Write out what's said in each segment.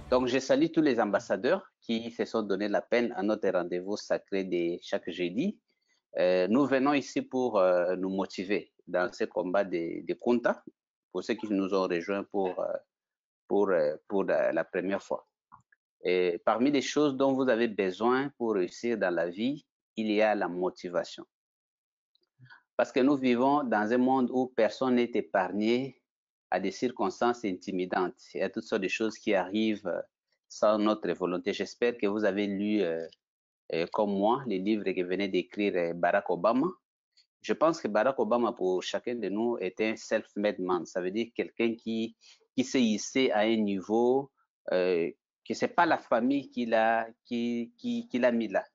Donc, je salue tous les ambassadeurs qui se sont donné la peine à notre rendez-vous sacré de chaque jeudi. Nous venons ici pour nous motiver dans ce combat de Kunta, pour ceux qui nous ont rejoints pour la première fois. Et parmi les choses dont vous avez besoin pour réussir dans la vie, il y a la motivation. Parce que nous vivons dans un monde où personne n'est épargné à des circonstances intimidantes. Il y a toutes sortes de choses qui arrivent sans notre volonté. J'espère que vous avez lu, comme moi, les livres que venait d'écrire Barack Obama. Je pense que Barack Obama, pour chacun de nous, est un self-made man. Ça veut dire quelqu'un qui s'est hissé à un niveau que ce n'est pas la famille qui l'a mis là.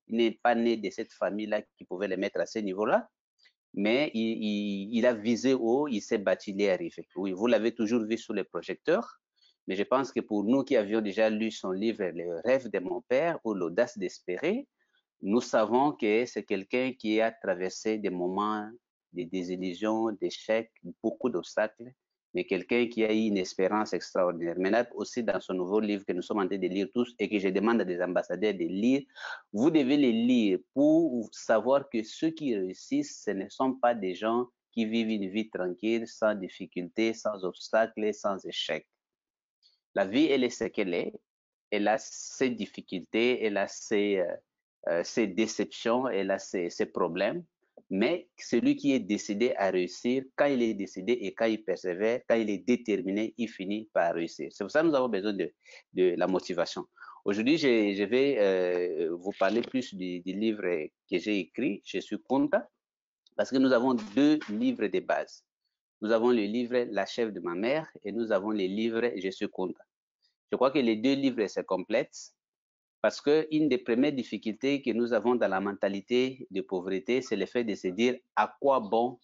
Il n'est pas né de cette famille-là qui pouvait le mettre à ce niveau-là. Mais il a visé haut, il s'est battu, il est arrivé. Oui, vous l'avez toujours vu sous les projecteurs, mais je pense que pour nous qui avions déjà lu son livre « Le rêve de mon père » ou « L'audace d'espérer », nous savons que c'est quelqu'un qui a traversé des moments de désillusions, d'échecs, beaucoup d'obstacles, mais quelqu'un qui a eu une espérance extraordinaire. Maintenant, aussi dans son nouveau livre que nous sommes en train de lire tous et que je demande à des ambassadeurs de lire, vous devez les lire pour savoir que ceux qui réussissent, ce ne sont pas des gens qui vivent une vie tranquille, sans difficultés, sans obstacles, sans échecs. La vie, elle est ce qu'elle est. Elle a ses difficultés, elle a ses déceptions, elle a ses problèmes. Mais celui qui est décidé à réussir, quand il est décidé et quand il persévère, quand il est déterminé, il finit par réussir. C'est pour ça que nous avons besoin de la motivation. Aujourd'hui, je vais vous parler plus du livre que j'ai écrit, Je suis Kunta, parce que nous avons deux livres de base. Nous avons le livre La chef de ma mère et nous avons le livre Je suis Kunta. Je crois que les deux livres se complètent parce qu'une des premières difficultés que nous avons dans la mentalité de pauvreté, c'est le fait de se dire à quoi bon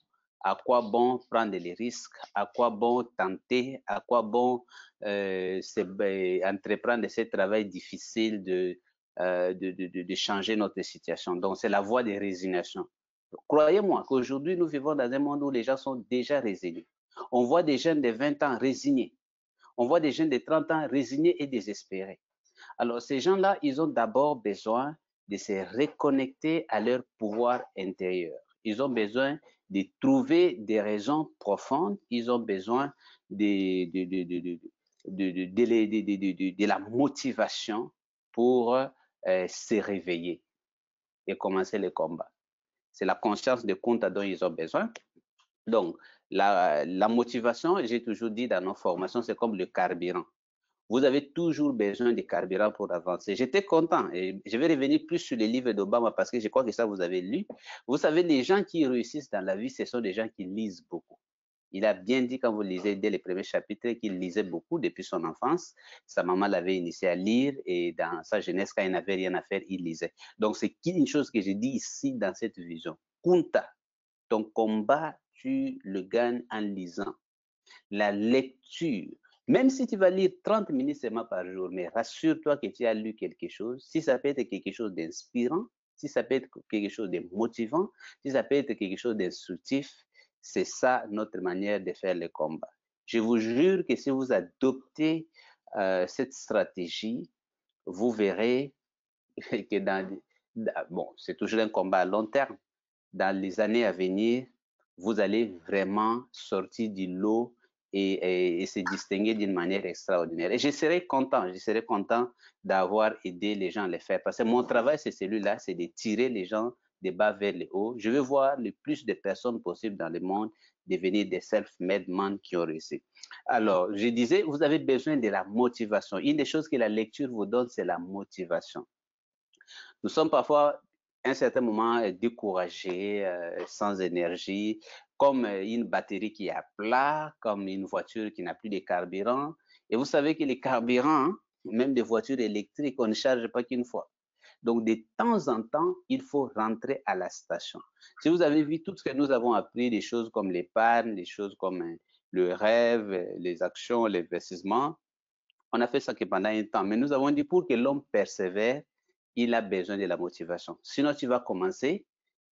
prendre les risques, à quoi bon tenter, à quoi bon entreprendre ce travail difficile de changer notre situation. Donc, c'est la voie de résignation. Croyez-moi qu'aujourd'hui, nous vivons dans un monde où les gens sont déjà résignés. On voit des jeunes de 20 ans résignés. On voit des jeunes de 30 ans résignés et désespérés. Alors, ces gens-là, ils ont d'abord besoin de se reconnecter à leur pouvoir intérieur. Ils ont besoin de trouver des raisons profondes. Ils ont besoin de la motivation pour se réveiller et commencer le combat. C'est la conscience de Kunta dont ils ont besoin. Donc, la motivation, j'ai toujours dit dans nos formations, c'est comme le carburant. Vous avez toujours besoin de carburant pour avancer. J'étais content et je vais revenir plus sur les livres d'Obama parce que je crois que ça vous avez lu. Vous savez, les gens qui réussissent dans la vie, ce sont des gens qui lisent beaucoup. Il a bien dit quand vous lisez dès les premiers chapitres qu'il lisait beaucoup depuis son enfance. Sa maman l'avait initié à lire et dans sa jeunesse, quand il n'avait rien à faire, il lisait. Donc, c'est une chose que je dis ici dans cette vision. Kunta, ton combat, tu le gagnes en lisant. La lecture, même si tu vas lire 30 minutes seulement par jour, mais rassure-toi que tu as lu quelque chose. Si ça peut être quelque chose d'inspirant, si ça peut être quelque chose de motivant, si ça peut être quelque chose d'instructif, c'est ça notre manière de faire le combat. Je vous jure que si vous adoptez cette stratégie, vous verrez que bon, c'est toujours un combat à long terme. Dans les années à venir, vous allez vraiment sortir du lot et se distinguer d'une manière extraordinaire. Et je serai content d'avoir aidé les gens à le faire. Parce que mon travail, c'est celui-là, c'est de tirer les gens des bas vers le haut. Je veux voir le plus de personnes possible dans le monde devenir des self-made men qui ont réussi. Alors, je disais, vous avez besoin de la motivation. Une des choses que la lecture vous donne, c'est la motivation. Nous sommes parfois, à un certain moment, découragés, sans énergie, comme une batterie qui est à plat, comme une voiture qui n'a plus de carburant. Et vous savez que les carburants, même des voitures électriques, on ne charge pas qu'une fois. Donc, de temps en temps, il faut rentrer à la station. Si vous avez vu tout ce que nous avons appris, des choses comme l'épargne, des choses comme le rêve, les actions, l'investissement. On a fait ça que pendant un temps. Mais nous avons dit pour que l'homme persévère, il a besoin de la motivation. Sinon, tu vas commencer,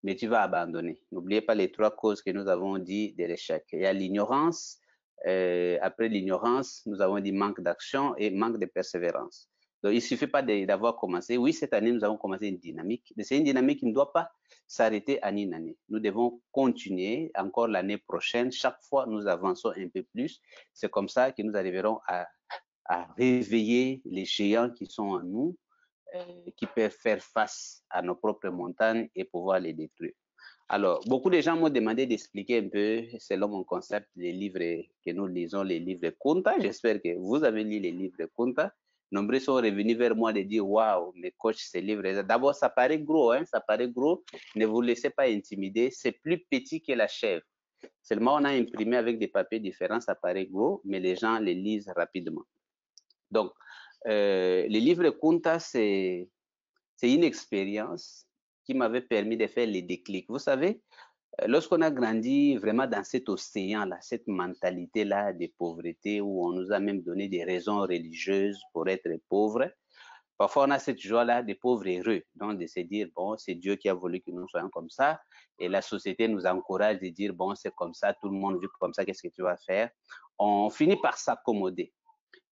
mais tu vas abandonner. N'oubliez pas les trois causes que nous avons dit de l'échec. Il y a l'ignorance. Après l'ignorance, nous avons dit manque d'action et manque de persévérance. Donc, il ne suffit pas d'avoir commencé. Oui, cette année, nous avons commencé une dynamique. Mais c'est une dynamique qui ne doit pas s'arrêter en une année. Nous devons continuer encore l'année prochaine. Chaque fois, nous avançons un peu plus. C'est comme ça que nous arriverons à réveiller les géants qui sont en nous, qui peuvent faire face à nos propres montagnes et pouvoir les détruire. Alors, beaucoup de gens m'ont demandé d'expliquer un peu, selon mon concept, les livres que nous lisons, les livres Kunta. J'espère que vous avez lu les livres Kunta. Nombreux sont revenus vers moi de dire, waouh, mais coach, ces livres. D'abord, ça paraît gros, hein, ça paraît gros. Ne vous laissez pas intimider. C'est plus petit que la chèvre. Seulement, on a imprimé avec des papiers différents, ça paraît gros, mais les gens les lisent rapidement. Donc, les livres Kunta, c'est une expérience qui m'avait permis de faire les déclics. Vous savez, lorsqu'on a grandi vraiment dans cet océan-là, cette mentalité-là de pauvreté, où on nous a même donné des raisons religieuses pour être pauvres, parfois on a cette joie-là des pauvres heureux, donc de se dire, bon, c'est Dieu qui a voulu que nous soyons comme ça, et la société nous encourage de dire, bon, c'est comme ça, tout le monde vit comme ça, qu'est-ce que tu vas faire? On finit par s'accommoder.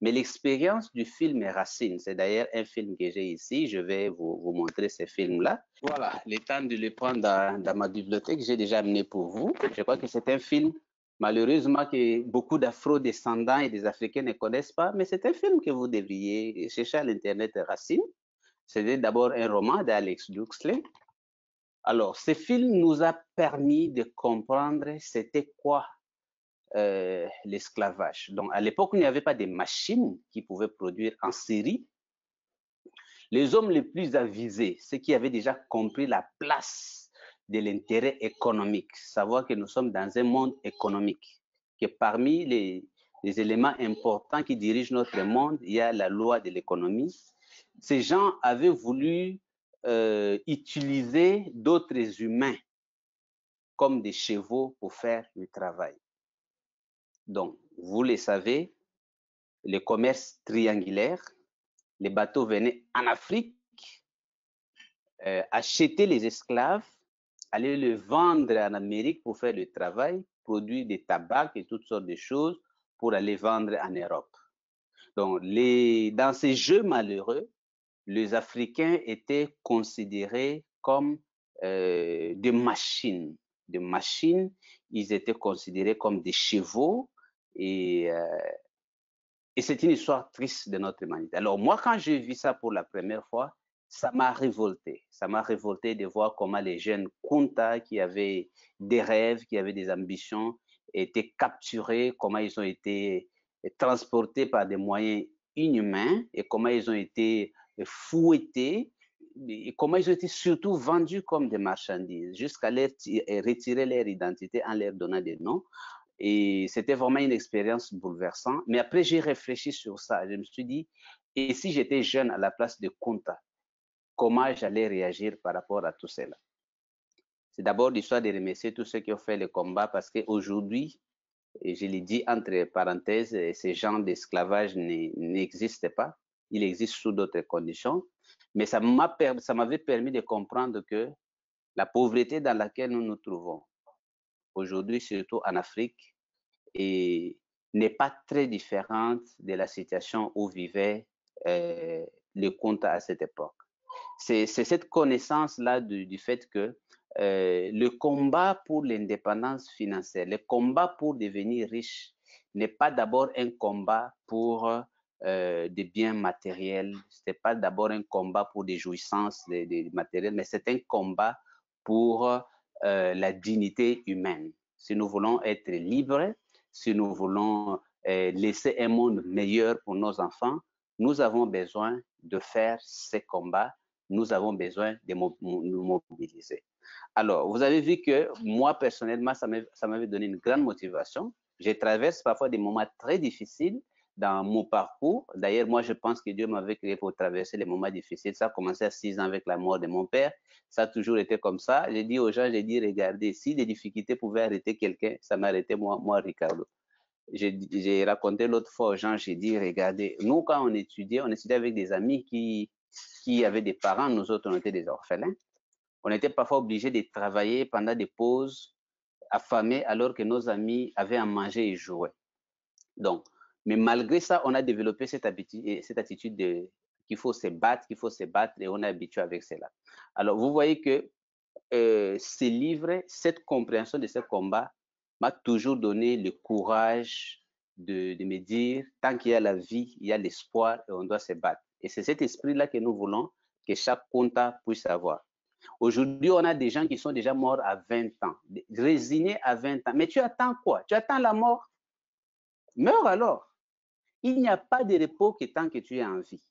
Mais l'expérience du film Racine, c'est d'ailleurs un film que j'ai ici. Je vais vous montrer ce film-là. Voilà, le temps de le prendre dans ma bibliothèque, j'ai déjà amené pour vous. Je crois que c'est un film, malheureusement, que beaucoup d'Afro-descendants et des Africains ne connaissent pas, mais c'est un film que vous devriez chercher à l'Internet Racine. C'est d'abord un roman d'Alex Huxley. Alors, ce film nous a permis de comprendre c'était quoi l'esclavage. Donc, à l'époque, il n'y avait pas de machines qui pouvaient produire en série. Les hommes les plus avisés, ceux qui avaient déjà compris la place de l'intérêt économique, savoir que nous sommes dans un monde économique, que parmi les éléments importants qui dirigent notre monde, il y a la loi de l'économie. Ces gens avaient voulu utiliser d'autres humains comme des chevaux pour faire le travail. Donc, vous le savez, le commerce triangulaire, les bateaux venaient en Afrique, acheter les esclaves, aller le vendre en Amérique pour faire le travail, produire des tabacs et toutes sortes de choses pour aller vendre en Europe. Donc, dans ces jeux malheureux, les Africains étaient considérés comme des machines. Des machines, ils étaient considérés comme des chevaux et c'est une histoire triste de notre humanité. Alors moi, quand j'ai vu ça pour la première fois, ça m'a révolté. Ça m'a révolté de voir comment les jeunes Kunta qui avaient des rêves, qui avaient des ambitions, étaient capturés, comment ils ont été transportés par des moyens inhumains et comment ils ont été fouettés et comment ils ont été surtout vendus comme des marchandises jusqu'à leur retirer leur identité en leur donnant des noms. Et c'était vraiment une expérience bouleversante. Mais après, j'ai réfléchi sur ça. Je me suis dit, et si j'étais jeune à la place de Kunta, comment j'allais réagir par rapport à tout cela? C'est d'abord l'histoire de remercier tous ceux qui ont fait le combat parce qu'aujourd'hui, et je l'ai dit entre parenthèses, ces genres d'esclavage n'existent pas. Il existe sous d'autres conditions. Mais ça m'avait permis de comprendre que la pauvreté dans laquelle nous nous trouvons aujourd'hui, surtout en Afrique, et n'est pas très différente de la situation où vivait le Kunta à cette époque. C'est cette connaissance-là du fait que le combat pour l'indépendance financière, le combat pour devenir riche n'est pas d'abord un combat pour des biens matériels, ce n'est pas d'abord un combat pour des jouissances des matériels, mais c'est un combat pour la dignité humaine. Si nous voulons être libres, si nous voulons laisser un monde meilleur pour nos enfants, nous avons besoin de faire ces combats, nous avons besoin de nous mobiliser. Alors, vous avez vu que moi, personnellement, ça m'avait donné une grande motivation. Je traverse parfois des moments très difficiles dans mon parcours. D'ailleurs, moi, je pense que Dieu m'avait créé pour traverser les moments difficiles. Ça a commencé à 6 ans avec la mort de mon père. Ça a toujours été comme ça. J'ai dit aux gens, regardez, si les difficultés pouvaient arrêter quelqu'un, ça m'arrêtait moi, Ricardo. j'ai raconté l'autre fois aux gens, j'ai dit, regardez, nous, quand on étudiait avec des amis qui avaient des parents, nous autres, on était des orphelins. On était parfois obligés de travailler pendant des pauses, affamés, alors que nos amis avaient à manger et jouer. Donc, mais malgré ça, on a développé cette attitude qu'il faut se battre, et on est habitué avec cela. Alors, vous voyez que ces livres, cette compréhension de ce combat m'a toujours donné le courage de me dire, tant qu'il y a la vie, il y a l'espoir et on doit se battre. Et c'est cet esprit-là que nous voulons que chaque Kunta puisse avoir. Aujourd'hui, on a des gens qui sont déjà morts à 20 ans, résignés à 20 ans. Mais tu attends quoi? Tu attends la mort? Meurs alors. Il n'y a pas de repos que tant que tu es en vie.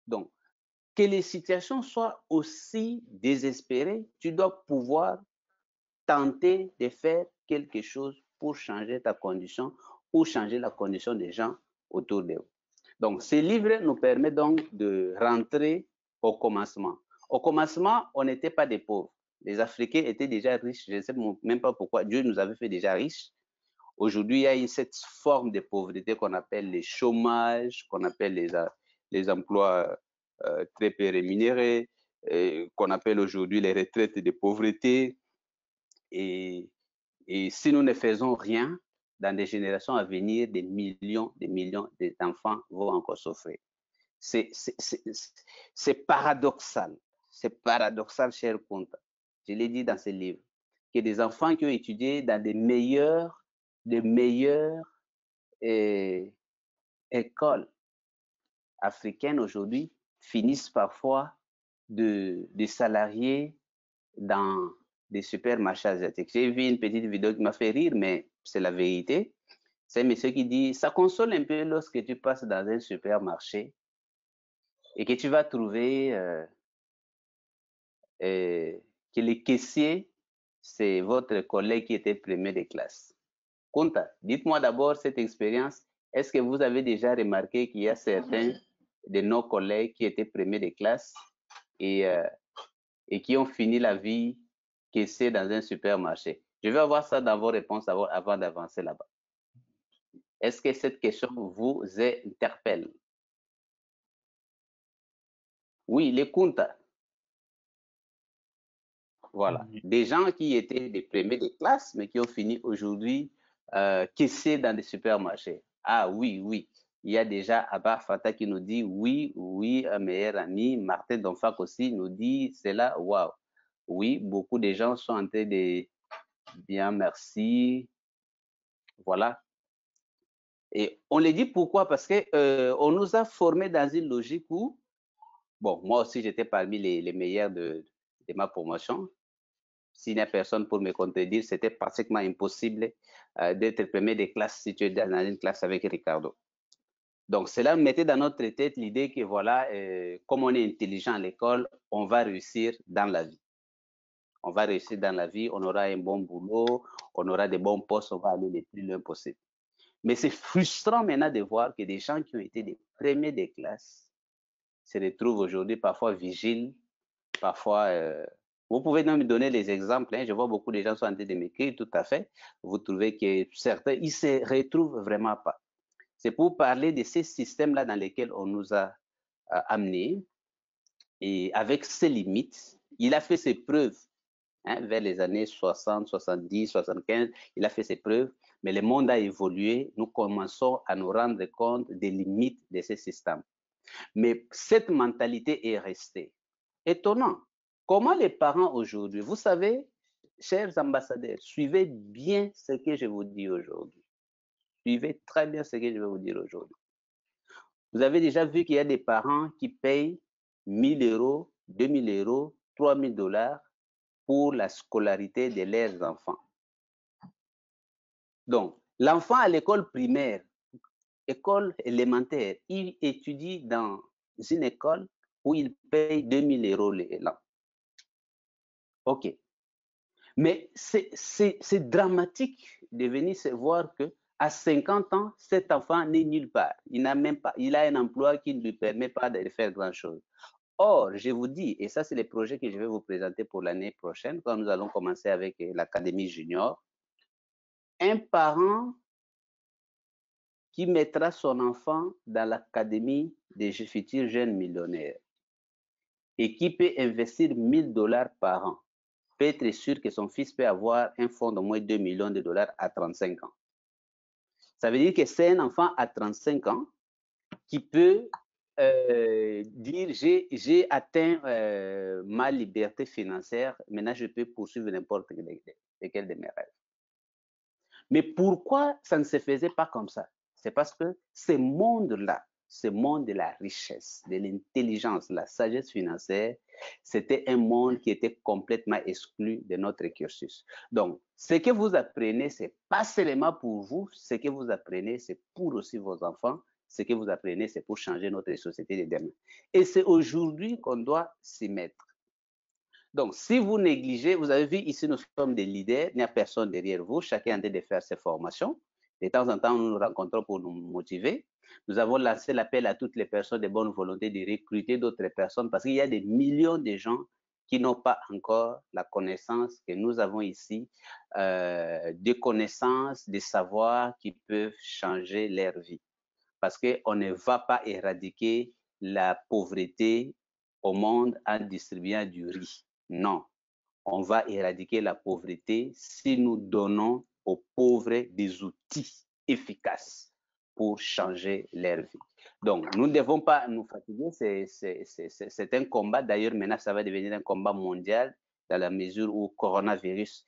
Donc, que les situations soient aussi désespérées, tu dois pouvoir tenter de faire quelque chose pour changer ta condition ou changer la condition des gens autour de vous. Donc, ce livre nous permet donc de rentrer au commencement. Au commencement, on n'était pas des pauvres. Les Africains étaient déjà riches. Je ne sais même pas pourquoi Dieu nous avait fait déjà riches. Aujourd'hui, il y a cette forme de pauvreté qu'on appelle le chômage, qu'on appelle les emplois très peu rémunérés, qu'on appelle aujourd'hui les retraites de pauvreté. Et si nous ne faisons rien, dans des générations à venir, des millions d'enfants vont encore souffrir. C'est paradoxal. C'est paradoxal, cher Kunta. Je l'ai dit dans ce livre, que des enfants qui ont étudié dans des meilleures écoles africaines aujourd'hui finissent parfois de salariés dans des supermarchés asiatiques. J'ai vu une petite vidéo qui m'a fait rire, mais c'est la vérité. C'est un monsieur qui dit, ça console un peu lorsque tu passes dans un supermarché et que tu vas trouver que les caissiers, c'est votre collègue qui était premier de classe. Kunta, dites-moi d'abord cette expérience. Est-ce que vous avez déjà remarqué qu'il y a certains de nos collègues qui étaient premiers de classe et qui ont fini la vie caissier dans un supermarché? Je vais avoir ça dans vos réponses avant d'avancer là-bas. Est-ce que cette question vous interpelle? Oui, les Kunta. Voilà. Des gens qui étaient des premiers de classe, mais qui ont fini aujourd'hui caissiers dans des supermarchés. Ah oui, oui. Il y a déjà Abar Fata qui nous dit oui, oui, un meilleur ami. Martin Donfac aussi nous dit c'est là, waouh. Oui, beaucoup de gens sont en train de bien, merci. Voilà. Et on le dit pourquoi? Parce que on nous a formés dans une logique où, bon, moi aussi j'étais parmi les meilleurs de ma promotion. S'il n'y a personne pour me contredire, c'était pratiquement impossible d'être premier des classes si tu es dans une classe avec Ricardo. Donc, cela mettait dans notre tête l'idée que voilà, comme on est intelligent à l'école, on va réussir dans la vie. On va réussir dans la vie, on aura un bon boulot, on aura des bons postes, on va aller le plus loin possible. Mais c'est frustrant maintenant de voir que des gens qui ont été des premiers des classes se retrouvent aujourd'hui parfois vigiles, parfois... vous pouvez même me donner les exemples. Hein. Je vois beaucoup de gens sont en train de m'écrire, tout à fait. Vous trouvez que certains, ils se retrouvent vraiment pas. C'est pour parler de ces systèmes-là dans lesquels on nous a amenés et avec ses limites. Il a fait ses preuves hein, vers les années 60, 70, 75. Il a fait ses preuves, mais le monde a évolué. Nous commençons à nous rendre compte des limites de ces systèmes. Mais cette mentalité est restée. Étonnant. Comment les parents aujourd'hui, vous savez, chers ambassadeurs, suivez bien ce que je vous dis aujourd'hui. Suivez très bien ce que je vais vous dire aujourd'hui. Vous avez déjà vu qu'il y a des parents qui payent 1000 euros, 2000 euros, 3000 dollars pour la scolarité de leurs enfants. Donc, l'enfant à l'école primaire, école élémentaire, il étudie dans une école où il paye 2000 euros l'an. OK. Mais c'est dramatique de venir se voir que à 50 ans, cet enfant n'est nulle part. Il n'a même pas, il a un emploi qui ne lui permet pas de faire grand-chose. Or, je vous dis, et ça c'est les projets que je vais vous présenter pour l'année prochaine, quand nous allons commencer avec l'Académie Junior, un parent qui mettra son enfant dans l'académie des futurs jeunes millionnaires et qui peut investir 1000 dollars par an, peut être sûr que son fils peut avoir un fonds de moins de 2 millions de dollars à 35 ans. Ça veut dire que c'est un enfant à 35 ans qui peut dire j'ai atteint ma liberté financière, maintenant je peux poursuivre n'importe lequel de mes rêves. Mais pourquoi ça ne se faisait pas comme ça? C'est parce que ce monde-là, ce monde de la richesse, de l'intelligence, de la sagesse financière, c'était un monde qui était complètement exclu de notre cursus. Donc, ce que vous apprenez, c'est pas seulement pour vous, ce que vous apprenez, c'est pour aussi vos enfants. Ce que vous apprenez, c'est pour changer notre société de demain. Et c'est aujourd'hui qu'on doit s'y mettre. Donc, si vous négligez, vous avez vu ici, nous sommes des leaders, il n'y a personne derrière vous, chacun est en train de faire ses formations. De temps en temps, nous nous rencontrons pour nous motiver. Nous avons lancé l'appel à toutes les personnes de bonne volonté de recruter d'autres personnes parce qu'il y a des millions de gens qui n'ont pas encore la connaissance que nous avons ici, des connaissances, des savoirs qui peuvent changer leur vie. Parce qu'on ne va pas éradiquer la pauvreté au monde en distribuant du riz. Non, on va éradiquer la pauvreté si nous donnons aux pauvres des outils efficaces pour changer leur vie. Donc, nous ne devons pas nous fatiguer, c'est un combat. D'ailleurs, maintenant, ça va devenir un combat mondial dans la mesure où le coronavirus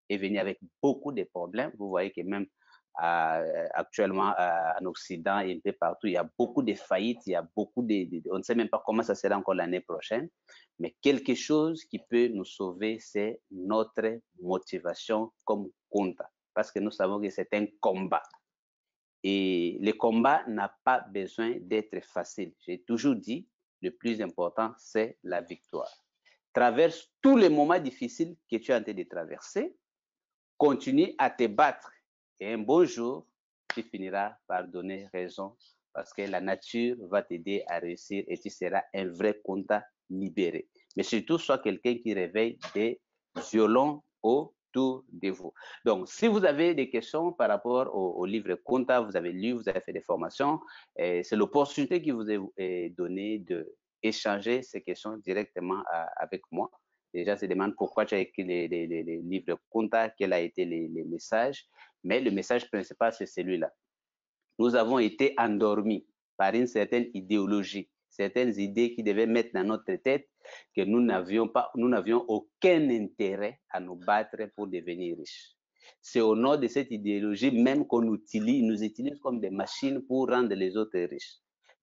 est venu avec beaucoup de problèmes. Vous voyez que même actuellement en Occident et un peu partout, il y a beaucoup de faillites, il y a beaucoup on ne sait même pas comment ça sera encore l'année prochaine, mais quelque chose qui peut nous sauver, c'est notre motivation comme Kunta, parce que nous savons que c'est un combat. Et le combat n'a pas besoin d'être facile. J'ai toujours dit, le plus important, c'est la victoire. Traverse tous les moments difficiles que tu es en train de traverser, continue à te battre et un bon jour, tu finiras par donner raison parce que la nature va t'aider à réussir et tu seras un vrai Kunta libéré. Mais surtout, sois quelqu'un qui réveille des violons autour de vous. Donc, si vous avez des questions par rapport au livre Kunta, vous avez lu, vous avez fait des formations, c'est l'opportunité qui vous est donnée d'échanger ces questions directement avec moi. Les gens se demandent pourquoi tu as écrit les livres Kunta, quels ont été les messages. Mais le message principal, c'est celui-là. Nous avons été endormis par une certaine idéologie, certaines idées qui devaient mettre dans notre tête que nous n'avions aucun intérêt à nous battre pour devenir riches. C'est au nom de cette idéologie même qu'on nous utilise comme des machines pour rendre les autres riches.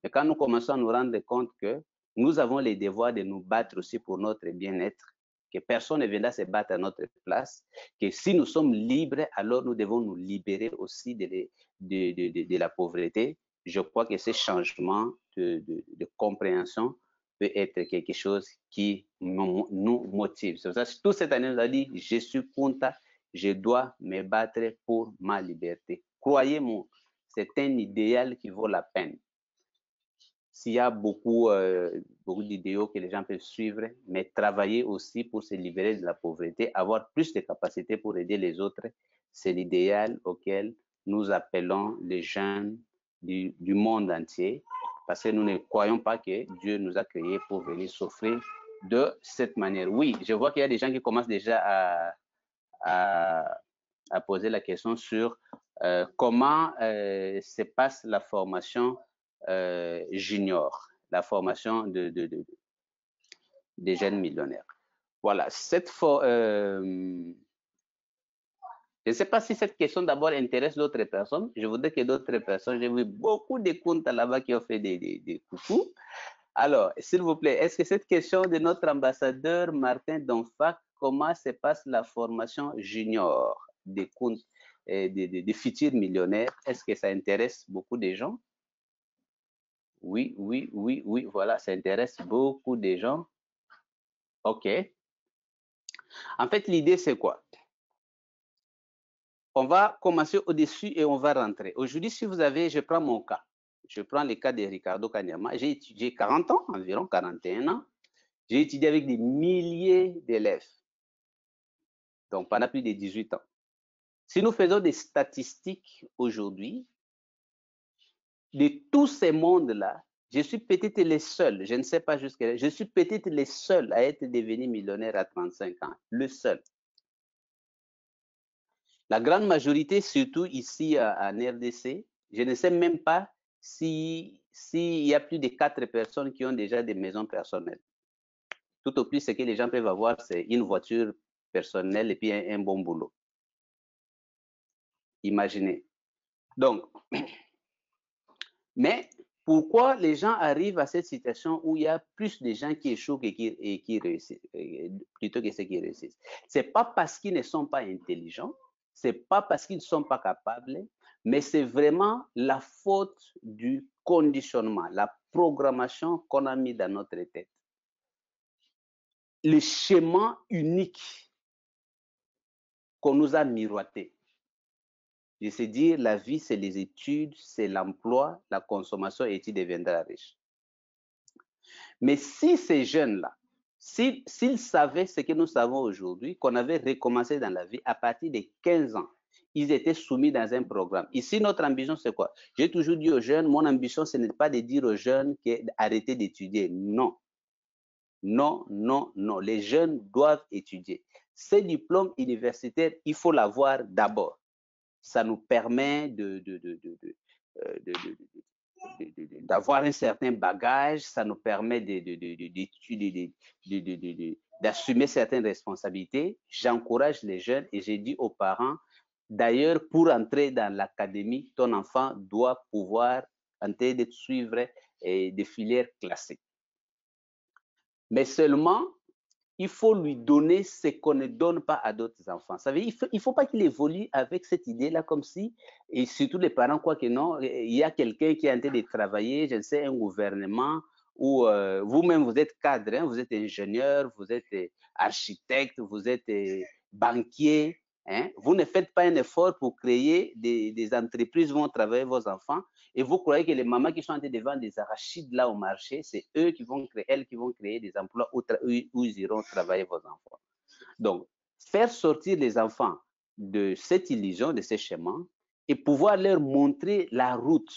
Mais quand nous commençons à nous rendre compte que nous avons les devoirs de nous battre aussi pour notre bien-être, que personne ne viendra se battre à notre place, que si nous sommes libres, alors nous devons nous libérer aussi de la pauvreté. Je crois que ce changement de compréhension peut être quelque chose qui nous motive. C'est pour ça que toute cette année, nous a dit, je suis Kunta, je dois me battre pour ma liberté. Croyez-moi, c'est un idéal qui vaut la peine. S'il y a beaucoup d'idéaux que les gens peuvent suivre, mais travailler aussi pour se libérer de la pauvreté, avoir plus de capacités pour aider les autres, c'est l'idéal auquel nous appelons les jeunes du monde entier, parce que nous ne croyons pas que Dieu nous a créés pour venir souffrir de cette manière. Oui, je vois qu'il y a des gens qui commencent déjà à poser la question sur comment se passe la formation junior, la formation des jeunes millionnaires. Voilà, je ne sais pas si cette question d'abord intéresse d'autres personnes. Je voudrais que d'autres personnes, j'ai vu beaucoup de comptes là-bas qui ont fait des coucous. Alors, s'il vous plaît, est-ce que cette question de notre ambassadeur Martin Donfac, comment se passe la formation junior des comptes des futurs millionnaires, est-ce que ça intéresse beaucoup de gens? Oui, voilà, ça intéresse beaucoup de gens. OK. En fait, l'idée, c'est quoi? On va commencer au-dessus et on va rentrer. Aujourd'hui, si vous avez, je prends mon cas. Je prends le cas de Ricardo Kanyama. J'ai étudié 40 ans, environ 41 ans. J'ai étudié avec des milliers d'élèves. Donc, pendant plus de 18 ans. Si nous faisons des statistiques aujourd'hui, de tous ces mondes-là, je suis peut-être le seul, je ne sais pas jusqu'à, je suis peut-être le seul à être devenu millionnaire à 35 ans, le seul. La grande majorité, surtout ici en RDC, je ne sais même pas s'il y a plus de 4 personnes qui ont déjà des maisons personnelles. Tout au plus, ce que les gens peuvent avoir, c'est une voiture personnelle et puis un bon boulot. Imaginez. Donc, mais pourquoi les gens arrivent à cette situation où il y a plus de gens qui échouent et qui réussissent, plutôt que ceux qui réussissent? C'est pas parce qu'ils ne sont pas intelligents, c'est pas parce qu'ils ne sont pas capables, mais c'est vraiment la faute du conditionnement, la programmation qu'on a mis dans notre tête. Le schéma unique qu'on nous a miroité. Je sais dire, la vie, c'est les études, c'est l'emploi, la consommation, et tu deviendras riche. Mais si ces jeunes-là, s'ils savaient ce que nous savons aujourd'hui, qu'on avait recommencé dans la vie à partir de 15 ans, ils étaient soumis dans un programme. Ici, notre ambition, c'est quoi? J'ai toujours dit aux jeunes, mon ambition, ce n'est pas de dire aux jeunes d'arrêter d'étudier. Non. Non, non, non. Les jeunes doivent étudier. Ces diplômes universitaires, il faut l'avoir d'abord. Ça nous permet d'avoir un certain bagage, ça nous permet d'assumer certaines responsabilités. J'encourage les jeunes et j'ai dit aux parents, d'ailleurs, pour entrer dans l'académie, ton enfant doit pouvoir entrer de suivre des filières classiques. Mais seulement, il faut lui donner ce qu'on ne donne pas à d'autres enfants. Ça veut dire, il ne faut pas qu'il évolue avec cette idée-là comme si, et surtout les parents croient que non, il y a quelqu'un qui est en train de travailler, je ne sais, un gouvernement, ou vous-même, vous êtes cadre, hein, vous êtes ingénieur, vous êtes architecte, vous êtes banquier. Hein, vous ne faites pas un effort pour créer des entreprises où vont travailler vos enfants et vous croyez que les mamans qui sont en train de vendre des arachides là au marché, c'est eux qui vont créer, elles qui vont créer des emplois où ils iront travailler vos enfants. Donc, faire sortir les enfants de cette illusion, de ces schémas et pouvoir leur montrer la route.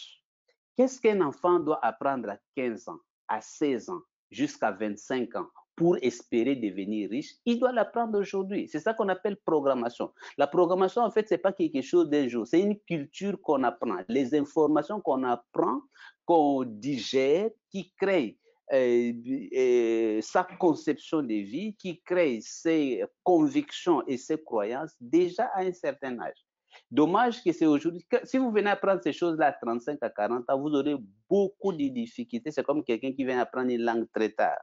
Qu'est-ce qu'un enfant doit apprendre à 15 ans, à 16 ans, jusqu'à 25 ans pour espérer devenir riche? Il doit l'apprendre aujourd'hui. C'est ça qu'on appelle programmation. La programmation, en fait, ce n'est pas quelque chose d'un jour. C'est une culture qu'on apprend. Les informations qu'on apprend, qu'on digère, qui créent sa conception de vie, qui crée ses convictions et ses croyances déjà à un certain âge. Dommage que c'est aujourd'hui. Si vous venez apprendre ces choses-là à 35 à 40 ans, vous aurez beaucoup de difficultés. C'est comme quelqu'un qui vient apprendre une langue très tard.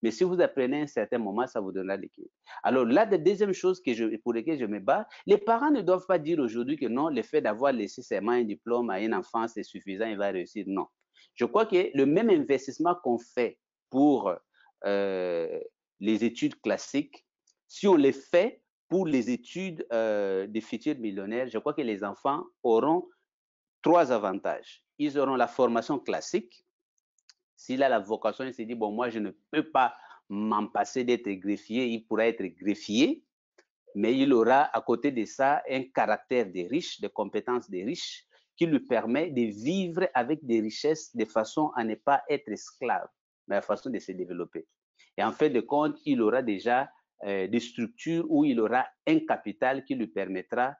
Mais si vous apprenez à un certain moment, ça vous donnera l'équilibre. Alors là, la deuxième chose pour laquelle je me bats, les parents ne doivent pas dire aujourd'hui que non, le fait d'avoir laissé seulement un diplôme à un enfant, c'est suffisant, il va réussir. Non. Je crois que le même investissement qu'on fait pour les études classiques, si on les fait pour les études des futurs millionnaires, je crois que les enfants auront 3 avantages. Ils auront la formation classique. S'il a la vocation, il se dit, bon, moi, je ne peux pas m'en passer d'être greffier, il pourra être greffier, mais il aura à côté de ça un caractère de riche, des compétences de riche, qui lui permet de vivre avec des richesses de façon à ne pas être esclave, mais à façon de se développer. Et en fait de compte, il aura déjà des structures où il aura un capital qui lui permettra,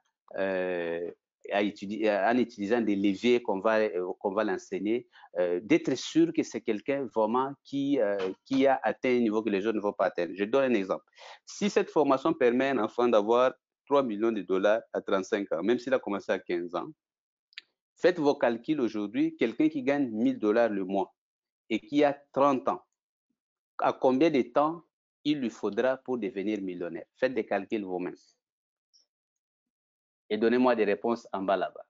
en utilisant des leviers qu'on va l'enseigner, d'être sûr que c'est quelqu'un vraiment qui a atteint un niveau que les autres ne vont pas atteindre. Je donne un exemple. Si cette formation permet à un enfant d'avoir 3 millions de dollars à 35 ans, même s'il a commencé à 15 ans, faites vos calculs aujourd'hui, quelqu'un qui gagne 1000 dollars le mois et qui a 30 ans, à combien de temps il lui faudra pour devenir millionnaire? Faites des calculs vous-même. Et donnez-moi des réponses en bas là-bas.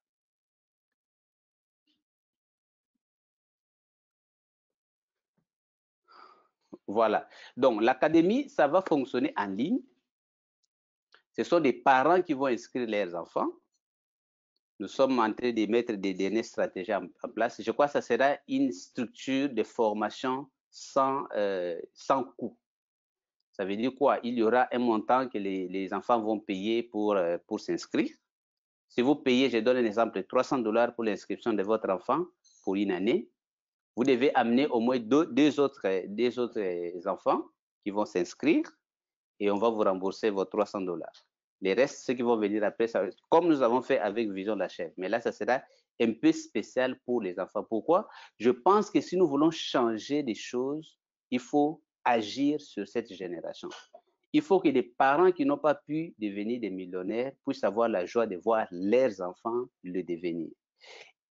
Voilà. Donc, l'académie, ça va fonctionner en ligne. Ce sont des parents qui vont inscrire leurs enfants. Nous sommes en train de mettre des dernières stratégies en place. Je crois que ça sera une structure de formation sans coût. Ça veut dire quoi? Il y aura un montant que les enfants vont payer pour s'inscrire. Si vous payez, je donne un exemple, 300 dollars pour l'inscription de votre enfant, pour une année. Vous devez amener au moins deux autres enfants qui vont s'inscrire et on va vous rembourser vos $300. Les restes, ceux qui vont venir après, ça, comme nous avons fait avec Vision la Chèvre. Mais là, ça sera un peu spécial pour les enfants. Pourquoi? Je pense que si nous voulons changer des choses, il faut agir sur cette génération. Il faut que les parents qui n'ont pas pu devenir des millionnaires puissent avoir la joie de voir leurs enfants le devenir.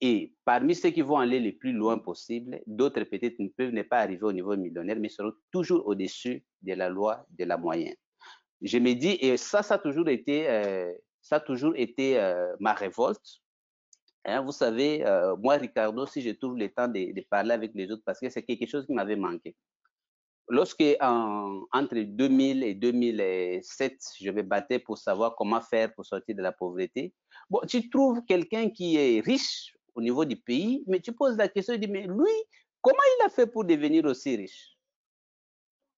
Et parmi ceux qui vont aller le plus loin possible, d'autres peut-être ne peuvent ne pas arriver au niveau millionnaire, mais seront toujours au-dessus de la loi de la moyenne. Je me dis, et ça a toujours été, ma révolte. Hein, vous savez, moi, Ricardo, si je trouve le temps de parler avec les autres, parce que c'est quelque chose qui m'avait manqué. Lorsque, entre 2000 et 2007, je me battais pour savoir comment faire pour sortir de la pauvreté, bon, tu trouves quelqu'un qui est riche au niveau du pays, mais tu poses la question, tu dis, mais lui, comment il a fait pour devenir aussi riche?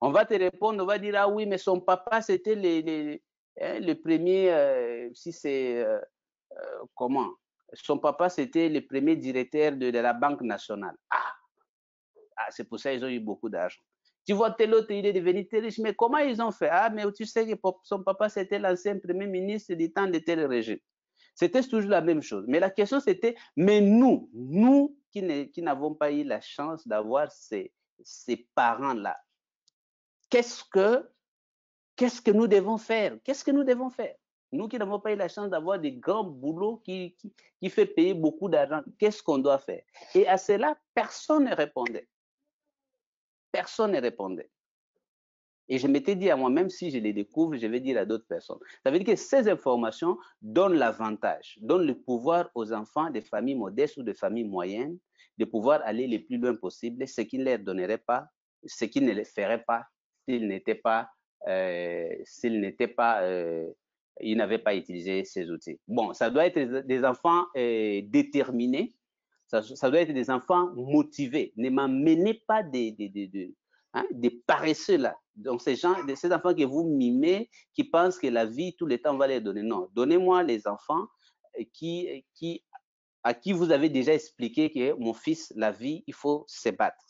On va te répondre, on va dire, ah oui, mais son papa, c'était le premier, si c'est, comment? Son papa, c'était le premier directeur de la Banque nationale. Ah, c'est pour ça qu'ils ont eu beaucoup d'argent. Tu vois tel autre, il est devenu très riche, mais comment ils ont fait? Ah, mais tu sais que son papa, c'était l'ancien premier ministre du temps de tel régime. C'était toujours la même chose. Mais la question, c'était, mais nous qui n'avons pas eu la chance d'avoir ces parents-là, qu'est-ce que nous devons faire? Qu'est-ce que nous devons faire? Nous qui n'avons pas eu la chance d'avoir des grands boulots qui fait payer beaucoup d'argent, qu'est-ce qu'on doit faire? Et à cela, personne ne répondait. Personne ne répondait. Et je m'étais dit à moi-même, si je les découvre, je vais dire à d'autres personnes. Ça veut dire que ces informations donnent l'avantage, donnent le pouvoir aux enfants des familles modestes ou des familles moyennes de pouvoir aller le plus loin possible, ce qui ne leur donnerait pas, ce qui ne les ferait pas s'ils n'étaient pas, ils n'avaient pas utilisé ces outils. Bon, ça doit être des enfants déterminés, ça doit être des enfants motivés. Ne m'emmenez pas des paresseux là. Donc, ces enfants que vous mimez, qui pensent que la vie, tout le temps, on va les donner. Non, donnez-moi les enfants à qui vous avez déjà expliqué que mon fils, la vie, il faut se battre.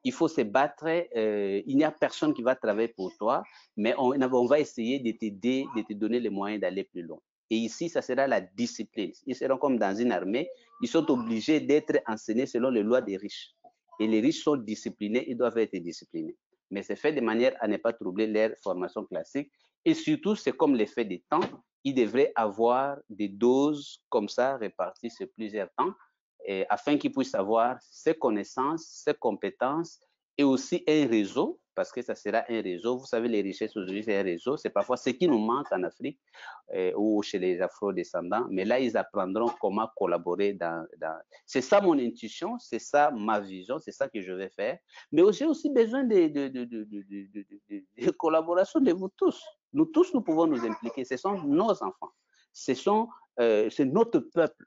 Il faut se battre. Il n'y a personne qui va travailler pour toi, mais on va essayer de t'aider, de te donner les moyens d'aller plus loin. Et ici, ça sera la discipline. Ils seront comme dans une armée. Ils sont obligés d'être enseignés selon les lois des riches. Et les riches sont disciplinés, ils doivent être disciplinés. Mais c'est fait de manière à ne pas troubler leur formation classique. Et surtout, c'est comme l'effet des temps. Ils devraient avoir des doses comme ça réparties sur plusieurs temps afin qu'ils puissent avoir ses connaissances, ses compétences et aussi un réseau, parce que ça sera un réseau. Vous savez, les richesses aujourd'hui, c'est un réseau. C'est parfois ce qui nous manque en Afrique ou chez les afro-descendants. Mais là, ils apprendront comment collaborer C'est ça mon intuition, c'est ça ma vision, c'est ça que je vais faire. Mais j'ai aussi besoin de collaboration de vous tous. Nous tous, nous pouvons nous impliquer. Ce sont nos enfants. C'est notre peuple.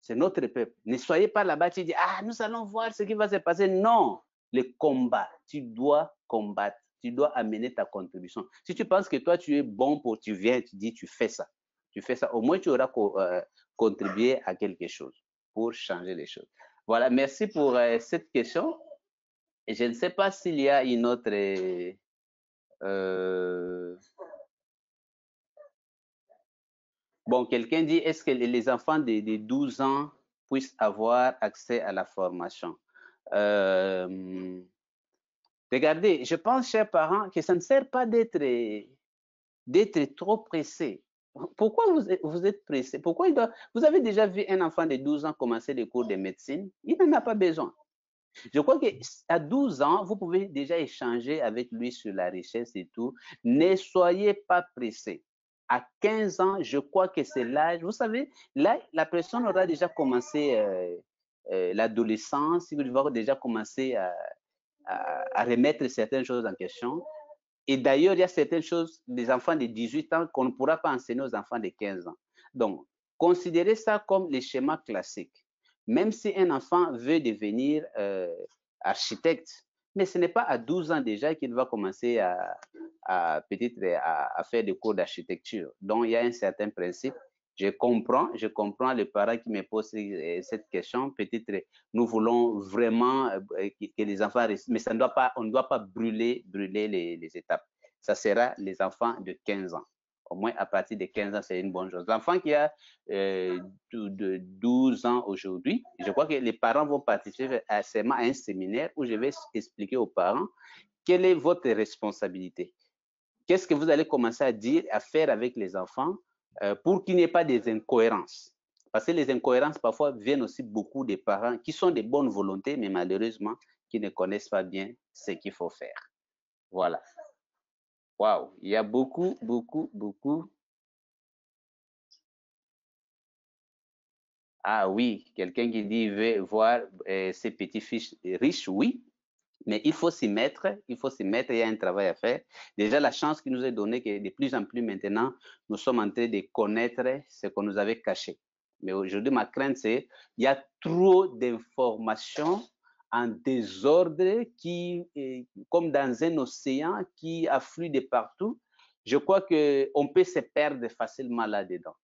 C'est notre peuple. Ne soyez pas là-bas, tu dis, ah, nous allons voir ce qui va se passer. Non, le combat, tu dois combattre, tu dois amener ta contribution. Si tu penses que toi, tu es bon tu viens, tu dis, tu fais ça. Au moins, tu auras contribué à quelque chose pour changer les choses. Voilà, merci pour cette question. Et je ne sais pas s'il y a une autre... Bon, quelqu'un dit, est-ce que les enfants de 12 ans puissent avoir accès à la formation? Regardez, je pense, chers parents, que ça ne sert pas d'être trop pressé. Pourquoi vous êtes pressé? Pourquoi vous avez déjà vu un enfant de 12 ans commencer les cours de médecine? Il n'en a pas besoin. Je crois qu'à 12 ans, vous pouvez déjà échanger avec lui sur la richesse et tout. Ne soyez pas pressé. À 15 ans, je crois que c'est l'âge. Vous savez, là, la personne aura déjà commencé l'adolescence, il va déjà commencer à remettre certaines choses en question. Et d'ailleurs, il y a certaines choses des enfants de 18 ans qu'on ne pourra pas enseigner aux enfants de 15 ans. Donc, considérez ça comme les schémas classiques. Même si un enfant veut devenir architecte, mais ce n'est pas à 12 ans déjà qu'il va commencer peut-être à faire des cours d'architecture. Donc, il y a un certain principe. Je comprends le parent qui me pose cette question. Peut-être nous voulons vraiment que les enfants restent, mais ça ne doit pas, on ne doit pas brûler les étapes. Ça sera les enfants de 15 ans. Au moins, à partir de 15 ans, c'est une bonne chose. L'enfant qui a de 12 ans aujourd'hui, je crois que les parents vont participer à un séminaire où je vais expliquer aux parents quelle est votre responsabilité. Qu'est-ce que vous allez commencer à dire, à faire avec les enfants pour qu'il n'y ait pas des incohérences. Parce que les incohérences, parfois, viennent aussi beaucoup des parents qui sont de bonne volonté, mais malheureusement, qui ne connaissent pas bien ce qu'il faut faire. Voilà. Waouh, il y a beaucoup. Ah oui, quelqu'un qui dit il veut voir ses petits-fils riches, oui, mais il faut s'y mettre, il y a un travail à faire. Déjà, la chance qui nous est donnée, que de plus en plus maintenant, nous sommes en train de connaître ce qu'on nous avait caché. Mais aujourd'hui, ma crainte, c'est qu'il y a trop d'informations en désordre qui, comme dans un océan qui afflue de partout. Je crois qu'on peut se perdre facilement là-dedans.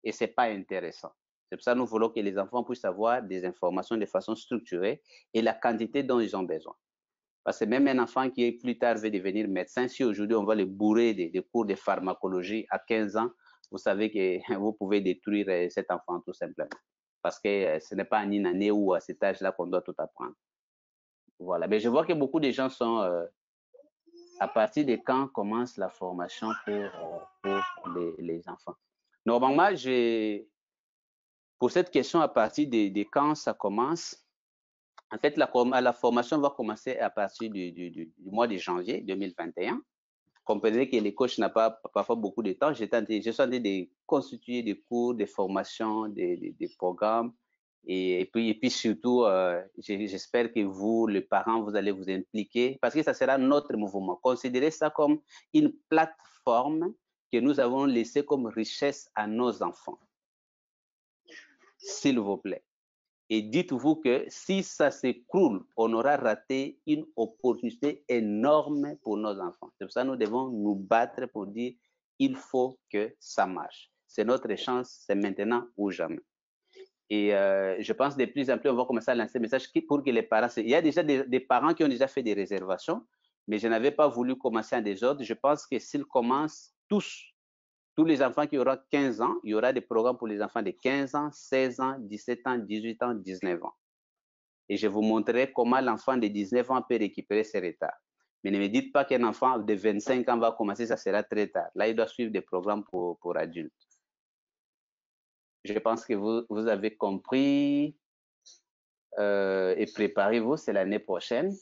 Et ce n'est pas intéressant. C'est pour ça que nous voulons que les enfants puissent avoir des informations de façon structurée et la quantité dont ils ont besoin. Parce que même un enfant qui plus tard veut devenir médecin, si aujourd'hui on va le bourrer des cours de pharmacologie à 15 ans, vous savez que vous pouvez détruire cet enfant tout simplement. Parce que ce n'est pas en une année ou à cet âge-là qu'on doit tout apprendre. Voilà. Mais je vois que beaucoup de gens sont... à partir de quand commence la formation pour les enfants? Normalement, pour cette question, à partir de quand ça commence, en fait, la formation va commencer à partir du mois de janvier 2021. Comprenez que les coachs n'ont pas parfois beaucoup de temps. Je suis en train de constituer des cours, des formations, des programmes. Et puis surtout, j'espère que vous, les parents, vous allez vous impliquer parce que ça sera notre mouvement. Considérez ça comme une plateforme que nous avons laissée comme richesse à nos enfants. S'il vous plaît. Et dites-vous que si ça s'écroule, on aura raté une opportunité énorme pour nos enfants. C'est pour ça que nous devons nous battre pour dire il faut que ça marche. C'est notre chance, c'est maintenant ou jamais. Et je pense de plus en plus, on va commencer à lancer un message pour que les parents... Il y a déjà des parents qui ont déjà fait des réservations, mais je n'avais pas voulu commencer en désordre. Je pense que s'ils commencent tous les enfants qui auront 15 ans, il y aura des programmes pour les enfants de 15 ans, 16 ans, 17 ans, 18 ans, 19 ans. Et je vous montrerai comment l'enfant de 19 ans peut récupérer ses retards. Mais ne me dites pas qu'un enfant de 25 ans va commencer, ça sera très tard. Là, il doit suivre des programmes pour adultes. Je pense que vous avez compris et préparez-vous, c'est l'année prochaine.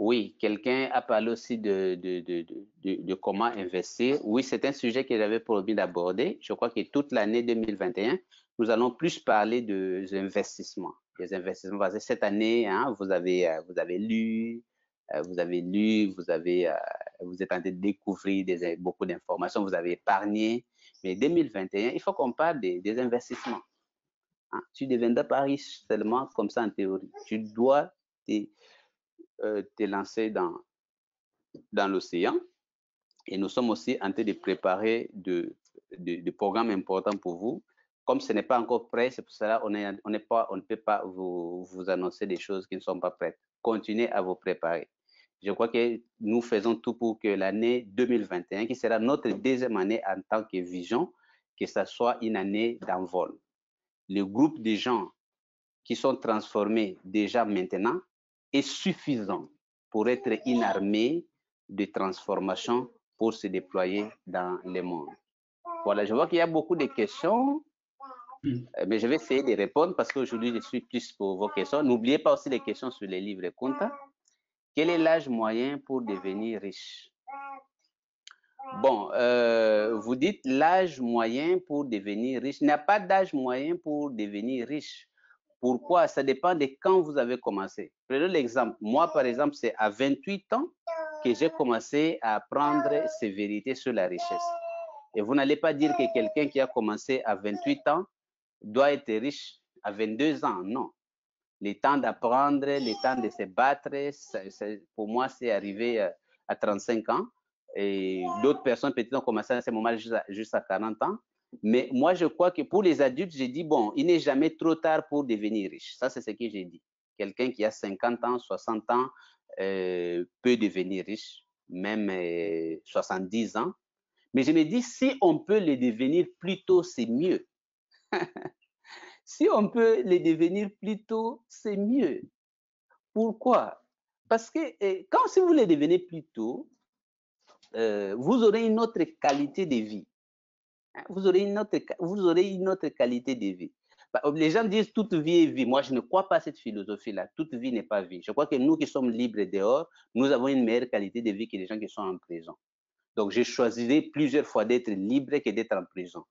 Oui, quelqu'un a parlé aussi de comment investir. Oui, c'est un sujet que j'avais promis d'aborder. Je crois que toute l'année 2021, nous allons plus parler des investissements. Des investissements. Parce que cette année, hein, vous avez lu, vous êtes en train de découvrir beaucoup d'informations, vous avez épargné. Mais 2021, il faut qu'on parle des investissements. Hein. Tu ne deviendras pas riche seulement comme ça en théorie. Tu dois te lancer dans l'océan. Et nous sommes aussi en train de préparer de programmes importants pour vous. Comme ce n'est pas encore prêt, c'est pour cela qu'on ne peut pas vous annoncer des choses qui ne sont pas prêtes. Continuez à vous préparer. Je crois que nous faisons tout pour que l'année 2021, qui sera notre deuxième année en tant que vision, que ça soit une année d'envol. Le groupe de gens qui sont transformés déjà maintenant est suffisant pour être une armée de transformation pour se déployer dans le monde. Voilà, je vois qu'il y a beaucoup de questions, mais je vais essayer de répondre parce qu'aujourd'hui, je suis plus pour vos questions. N'oubliez pas aussi les questions sur les livres comptables. Quel est l'âge moyen pour devenir riche? Bon, vous dites l'âge moyen pour devenir riche. Il n'y a pas d'âge moyen pour devenir riche. Pourquoi? Ça dépend de quand vous avez commencé. Prenons l'exemple. Moi, par exemple, c'est à 28 ans que j'ai commencé à apprendre ces vérités sur la richesse. Et vous n'allez pas dire que quelqu'un qui a commencé à 28 ans doit être riche à 22 ans. Non. Le temps d'apprendre, le temps de se battre, pour moi, c'est arrivé à 35 ans. Et d'autres personnes peut-être ont commencé à ce moment juste à 40 ans. Mais moi, je crois que pour les adultes, j'ai dit, bon, il n'est jamais trop tard pour devenir riche. Ça, c'est ce que j'ai dit. Quelqu'un qui a 50 ans, 60 ans peut devenir riche, même 70 ans. Mais je me dis, si on peut le devenir plus tôt, c'est mieux. Si on peut le devenir plus tôt, c'est mieux. Pourquoi? Parce que quand si vous le devenez plus tôt, vous aurez une autre qualité de vie. Vous aurez une autre qualité de vie. Les gens disent toute vie est vie. Moi, je ne crois pas à cette philosophie-là. Toute vie n'est pas vie. Je crois que nous qui sommes libres dehors, nous avons une meilleure qualité de vie que les gens qui sont en prison. Donc, je choisirai plusieurs fois d'être libre que d'être en prison.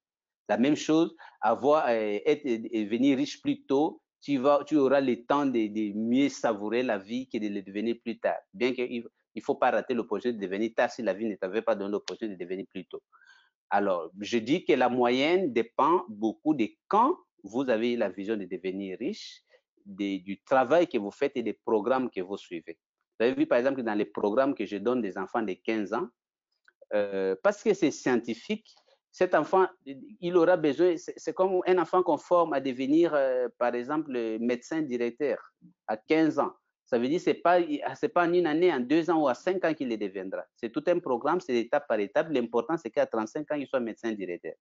La même chose, venir riche plus tôt, tu auras le temps de mieux savourer la vie que de le devenir plus tard. Bien qu'il ne faut pas rater l'opportunité de devenir tard si la vie ne t'avait pas donné l'opportunité de devenir plus tôt. Alors, je dis que la moyenne dépend beaucoup de quand vous avez la vision de devenir riche, du travail que vous faites et des programmes que vous suivez. Vous avez vu, par exemple, dans les programmes que je donne des enfants de 15 ans, parce que c'est scientifique, cet enfant, il aura besoin, c'est comme un enfant qu'on forme à devenir, par exemple, médecin directeur à 15 ans. Ça veut dire que ce n'est pas en une année, en 2 ans ou à 5 ans qu'il le deviendra. C'est tout un programme, c'est étape par étape. L'important, c'est qu'à 35 ans, il soit médecin directeur.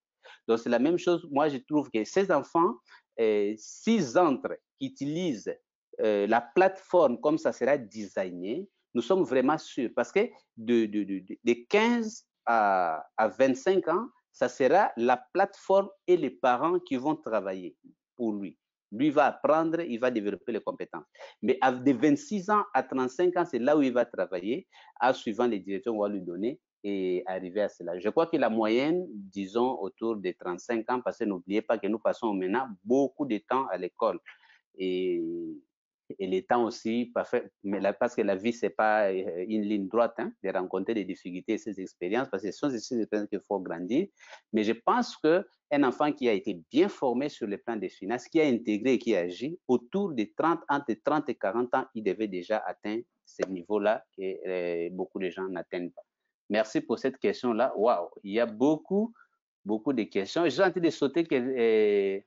Donc, c'est la même chose. Moi, je trouve que ces enfants, s'ils entrent, qui utilisent la plateforme comme ça sera designé, nous sommes vraiment sûrs. Parce que de 15 à 25 ans, ça sera la plateforme et les parents qui vont travailler pour lui. Lui va apprendre, il va développer les compétences. Mais de 26 ans à 35 ans, c'est là où il va travailler, en suivant les directions qu'on va lui donner et arriver à cela. Je crois que la moyenne, disons, autour de 35 ans, parce que n'oubliez pas que nous passons maintenant beaucoup de temps à l'école. Et les temps aussi, parce que la vie, ce n'est pas une ligne droite, hein, de rencontrer des difficultés et ces expériences, parce que ce sont ces expériences qu'il faut grandir. Mais je pense qu'un enfant qui a été bien formé sur le plan des finances, qui a intégré et qui agit, autour de 30, entre 30 et 40 ans, il devait déjà atteindre ce niveau-là que beaucoup de gens n'atteignent pas. Merci pour cette question-là. Waouh, il y a beaucoup de questions. Je suis en train de sauter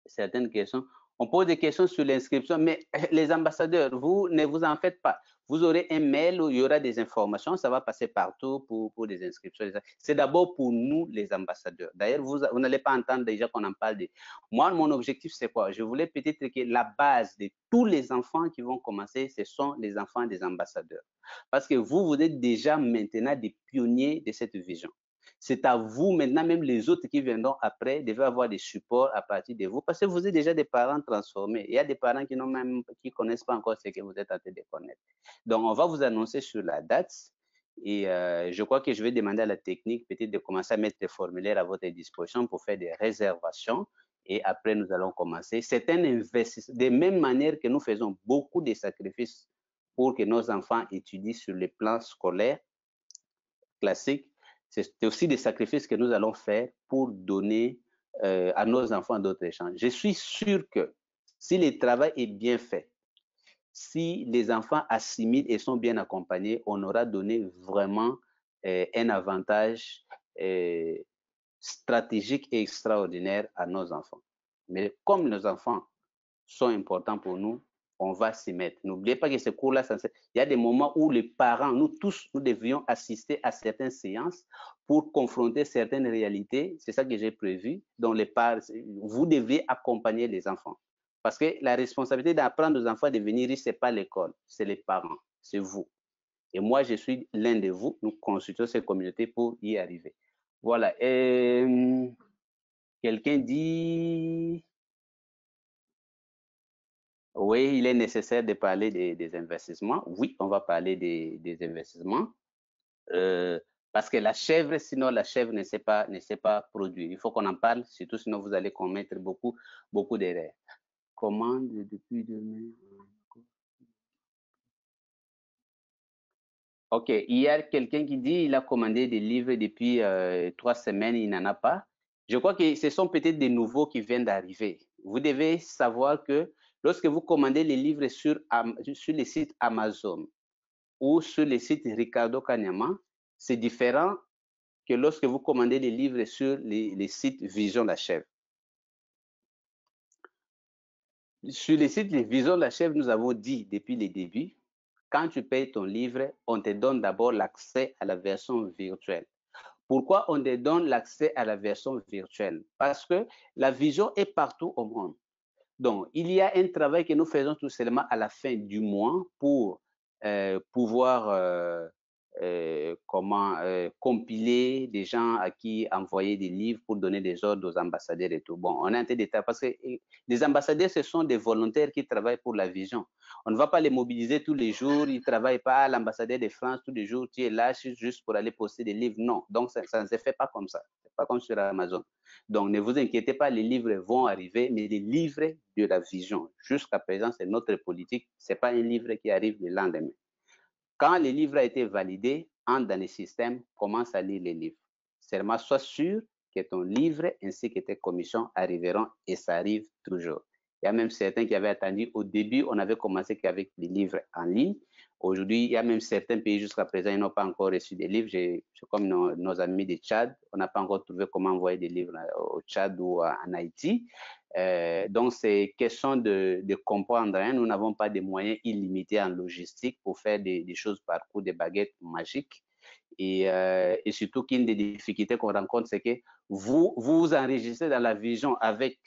certaines questions. On pose des questions sur l'inscription, mais les ambassadeurs, vous ne vous en faites pas. Vous aurez un mail où il y aura des informations, ça va passer partout pour des inscriptions. C'est d'abord pour nous, les ambassadeurs. D'ailleurs, vous n'allez pas entendre déjà qu'on en parle. Moi, mon objectif, c'est quoi? Je voulais peut-être que la base de tous les enfants qui vont commencer, ce sont les enfants des ambassadeurs. Parce que vous êtes déjà maintenant des pionniers de cette vision. C'est à vous maintenant, même les autres qui viendront après, devaient avoir des supports à partir de vous, parce que vous êtes déjà des parents transformés. Il y a des parents qui ne connaissent pas encore ce que vous êtes en train de connaître. Donc, on va vous annoncer sur la date. Et je crois que je vais demander à la technique peut-être de commencer à mettre des formulaires à votre disposition pour faire des réservations. Et après, nous allons commencer. C'est un investissement. De même manière que nous faisons beaucoup de sacrifices pour que nos enfants étudient sur le plan scolaire classique, c'est aussi des sacrifices que nous allons faire pour donner à nos enfants d'autres échanges. Je suis sûr que si le travail est bien fait, si les enfants assimilent et sont bien accompagnés, on aura donné vraiment un avantage stratégique et extraordinaire à nos enfants. Mais comme nos enfants sont importants pour nous, on va s'y mettre. N'oubliez pas que ce cours-là, il y a des moments où les parents, nous tous, nous devions assister à certaines séances pour confronter certaines réalités. C'est ça que j'ai prévu. Donc, vous devez accompagner les enfants. Parce que la responsabilité d'apprendre aux enfants à devenir riches, ce n'est pas l'école, c'est les parents, c'est vous. Et moi, je suis l'un de vous. Nous consultons ces communautés pour y arriver. Voilà. Quelqu'un dit... Oui, il est nécessaire de parler des investissements. Oui, on va parler des investissements. Parce que la chèvre, sinon la chèvre ne sait pas produire. Il faut qu'on en parle, surtout sinon vous allez commettre beaucoup d'erreurs. Commande depuis demain. Ok, hier, quelqu'un qui dit il a commandé des livres depuis 3 semaines, il n'en a pas. Je crois que ce sont peut-être des nouveaux qui viennent d'arriver. Vous devez savoir que lorsque vous commandez les livres sur les sites Amazon ou sur les sites Ricardo Kanyama, C'est différent que lorsque vous commandez les livres sur les sites Vision la Chèvre. Sur les sites Vision la Chèvre, nous avons dit depuis les débuts, quand tu payes ton livre, on te donne d'abord l'accès à la version virtuelle. Pourquoi on te donne l'accès à la version virtuelle? Parce que la vision est partout au monde. Donc, il y a un travail que nous faisons tout seulement à la fin du mois pour pouvoir compiler des gens à qui envoyer des livres pour donner des ordres aux ambassadeurs et tout. Bon, on a un peu d'état parce que les ambassadeurs, ce sont des volontaires qui travaillent pour la vision. On ne va pas les mobiliser tous les jours, ils ne travaillent pas à l'ambassadeur de France tous les jours, tu es là juste pour aller poster des livres. Non, donc ça ne se fait pas comme ça. C'est pas comme sur Amazon. Donc, ne vous inquiétez pas, les livres vont arriver, mais les livres de la vision, jusqu'à présent, c'est notre politique. Ce n'est pas un livre qui arrive le lendemain. Quand le livre a été validé, entre dans le système, commence à lire les livres. Seulement, sois sûr que ton livre ainsi que tes commissions arriveront et ça arrive toujours. Il y a même certains qui avaient attendu. Au début, on avait commencé qu'avec les livres en ligne. Aujourd'hui, il y a même certains pays jusqu'à présent, ils n'ont pas encore reçu des livres. C'est comme nos amis du Tchad. On n'a pas encore trouvé comment envoyer des livres au Tchad ou en Haïti. Donc, c'est question de comprendre. Hein. Nous n'avons pas de moyens illimités en logistique pour faire des choses par coup de baguettes magiques. Et surtout qu'une des difficultés qu'on rencontre, c'est que vous enregistrez dans la vision avec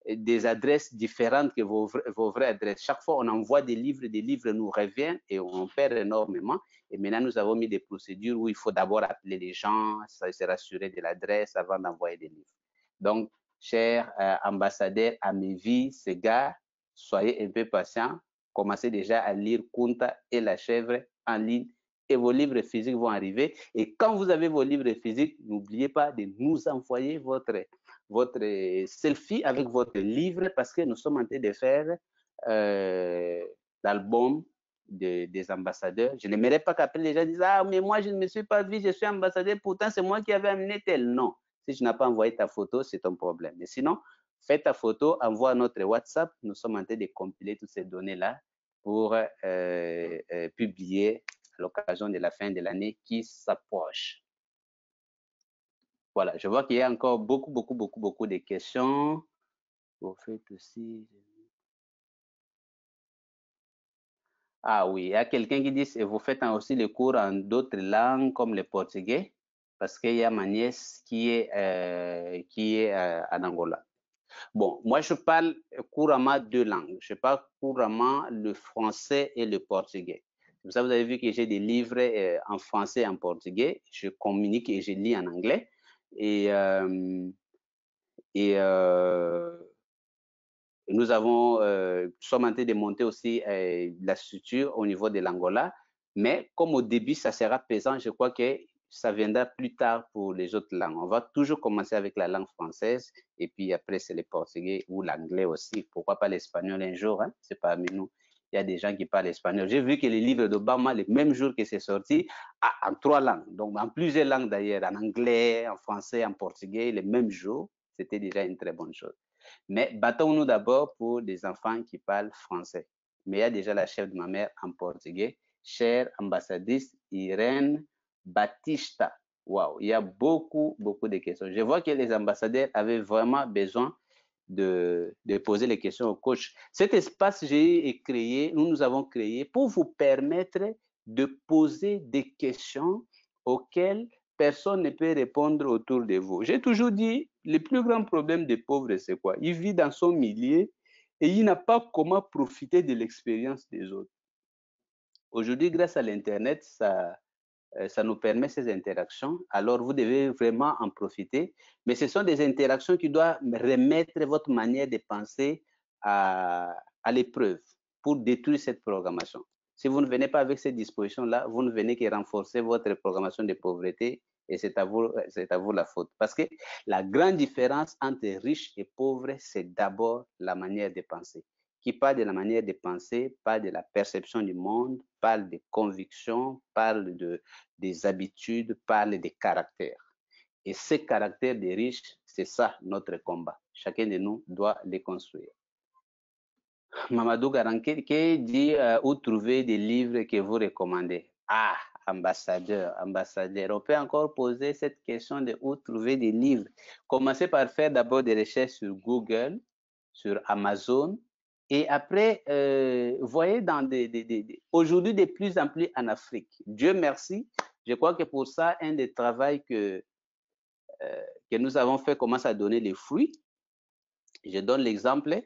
des adresses différentes que vos vraies adresses. Chaque fois, on envoie des livres nous reviennent et on perd énormément. Et maintenant, nous avons mis des procédures où il faut d'abord appeler les gens, se rassurer de l'adresse avant d'envoyer des livres. Donc, chers ambassadeurs, Amévi, Sega, soyez un peu patients. Commencez déjà à lire Kunta et la chèvre en ligne et vos livres physiques vont arriver. Et quand vous avez vos livres physiques, n'oubliez pas de nous envoyer votre selfie avec votre livre parce que nous sommes en train de faire l'album des ambassadeurs. Je n'aimerais pas qu'après les gens disent « Ah, mais moi, je ne me suis pas vu, je suis ambassadeur, pourtant c'est moi qui avais amené tel. » Non, si tu n'as pas envoyé ta photo, c'est ton problème. Mais sinon, fais ta photo, envoie à notre WhatsApp. Nous sommes en train de compiler toutes ces données-là pour publier à l'occasion de la fin de l'année qui s'approche. Voilà, je vois qu'il y a encore beaucoup de questions. Vous faites aussi... Ah oui, il y a quelqu'un qui dit, vous faites aussi les cours en d'autres langues comme le portugais, parce qu'il y a ma nièce qui est en Angola. Bon, moi je parle couramment deux langues. Je parle couramment le français et le portugais. Comme ça, vous avez vu que j'ai des livres en français et en portugais. Je communique et je lis en anglais. Et nous sommes en train de monter aussi la structure au niveau de l'Angola. Mais comme au début, ça sera présent, je crois que ça viendra plus tard pour les autres langues. On va toujours commencer avec la langue française et puis après, c'est le portugais ou l'anglais aussi. Pourquoi pas l'espagnol un jour, hein? C'est parmi nous. Il y a des gens qui parlent espagnol. J'ai vu que les livres d'Obama, le même jour que c'est sorti, en 3 langues. Donc, en plusieurs langues d'ailleurs, en anglais, en français, en portugais, le même jour. C'était déjà une très bonne chose. Mais battons-nous d'abord pour des enfants qui parlent français. Mais il y a déjà la chef de ma mère en portugais, chère ambassadrice Irène Batista. Waouh, il y a beaucoup de questions. Je vois que les ambassadeurs avaient vraiment besoin de poser les questions au coach. Cet espace j'ai créé, nous avons créé pour vous permettre de poser des questions auxquelles personne ne peut répondre autour de vous. J'ai toujours dit, le plus grand problème des pauvres, c'est quoi? Il vit dans son milieu et il n'a pas comment profiter de l'expérience des autres. Aujourd'hui, grâce à l'Internet, ça nous permet ces interactions. Alors, vous devez vraiment en profiter. Mais ce sont des interactions qui doivent remettre votre manière de penser à l'épreuve pour détruire cette programmation. Si vous ne venez pas avec ces dispositions-là, vous ne venez que renforcer votre programmation de pauvreté et c'est à vous la faute. Parce que la grande différence entre riches et pauvres, c'est d'abord la manière de penser. Qui parle de la manière de penser, parle de la perception du monde, parle des convictions, parle des habitudes, parle des caractères. Et ces caractères des riches, c'est ça notre combat. Chacun de nous doit les construire. Mamadou Garanké qui dit où trouver des livres que vous recommandez. Ah, ambassadeur. On peut encore poser cette question de où trouver des livres. Commencez par faire d'abord des recherches sur Google, sur Amazon, et après, voyez aujourd'hui de plus en plus en Afrique. Dieu merci, je crois que pour ça, un des travaux que nous avons fait commence à donner les fruits. Je donne l'exemple.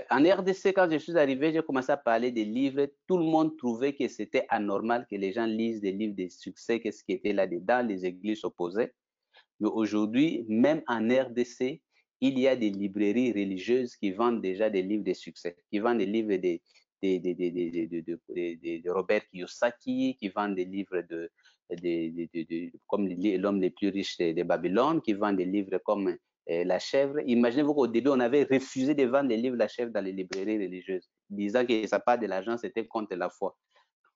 En RDC, quand je suis arrivé, j'ai commencé à parler des livres. Tout le monde trouvait que c'était anormal que les gens lisent des livres de succès, qu'est-ce qui était là-dedans, les églises s'opposaient. Mais aujourd'hui, même en RDC, il y a des librairies religieuses qui vendent déjà des livres de succès, qui vendent des livres de Robert Kiyosaki, qui vendent des livres comme L'homme le plus riche de Babylone, qui vendent des livres comme La chèvre. Imaginez-vous qu'au début, on avait refusé de vendre les livres La chèvre dans les librairies religieuses, disant que ça part de l'argent, c'était contre la foi.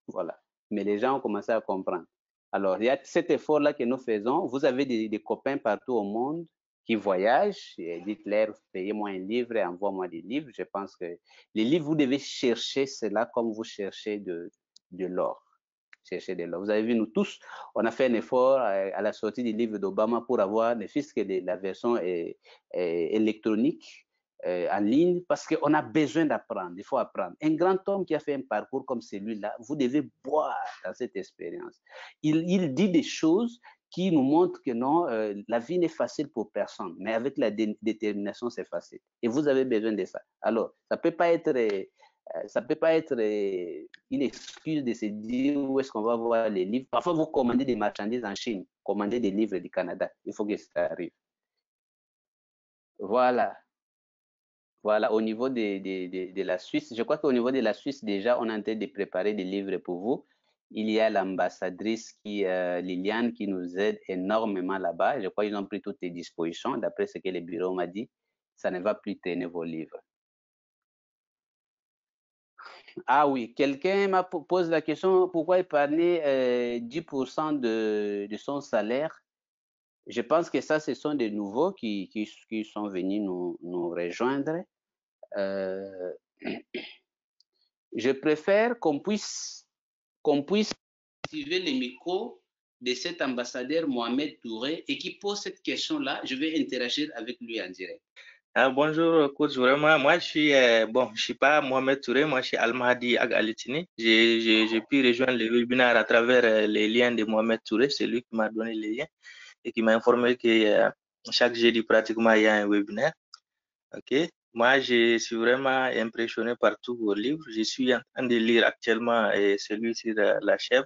Voilà. Mais les gens ont commencé à comprendre. Alors, il y a cet effort-là que nous faisons. Vous avez des copains partout au monde qui voyagent. Dites-leur, payez-moi un livre et envoie-moi des livres. Je pense que les livres, vous devez chercher cela comme vous cherchez de l'or. Chercher de l'or. Vous avez vu, nous tous, on a fait un effort à la sortie du livre d'Obama pour avoir, ne fût-ce que la version électronique en ligne, parce qu'on a besoin d'apprendre, il faut apprendre. Un grand homme qui a fait un parcours comme celui-là, vous devez boire dans cette expérience. Il dit des choses qui nous montrent que non, la vie n'est facile pour personne, mais avec la détermination, c'est facile. Et vous avez besoin de ça. Alors, ça peut pas être une excuse de se dire où est-ce qu'on va voir les livres. Parfois, vous commandez des marchandises en Chine, commandez des livres du Canada. Il faut que ça arrive. Voilà. Voilà, au niveau de la Suisse, je crois qu'au niveau de la Suisse, déjà, on est en train de préparer des livres pour vous. Il y a l'ambassadrice Liliane qui nous aide énormément là-bas. Je crois qu'ils ont pris toutes les dispositions. D'après ce que le bureau m'a dit, ça ne va plus traîner vos livres. Ah oui, quelqu'un m'a posé la question, pourquoi épargner 10% de son salaire? Je pense que ça, ce sont des nouveaux qui sont venus nous rejoindre. Je préfère qu'on puisse activer le micro de cet ambassadeur Mohamed Touré et qui pose cette question-là. Je vais interagir avec lui en direct. Bonjour, coach. Vraiment, moi, je suis pas Mohamed Touré, moi, je suis Al-Mahdi Ag Alitini. J'ai pu rejoindre le webinaire à travers les liens de Mohamed Touré, c'est lui qui m'a donné les liens et qui m'a informé que chaque jeudi, pratiquement, il y a un webinaire. OK. Moi, je suis vraiment impressionné par tous vos livres. Je suis en train de lire actuellement celui sur la chèvre.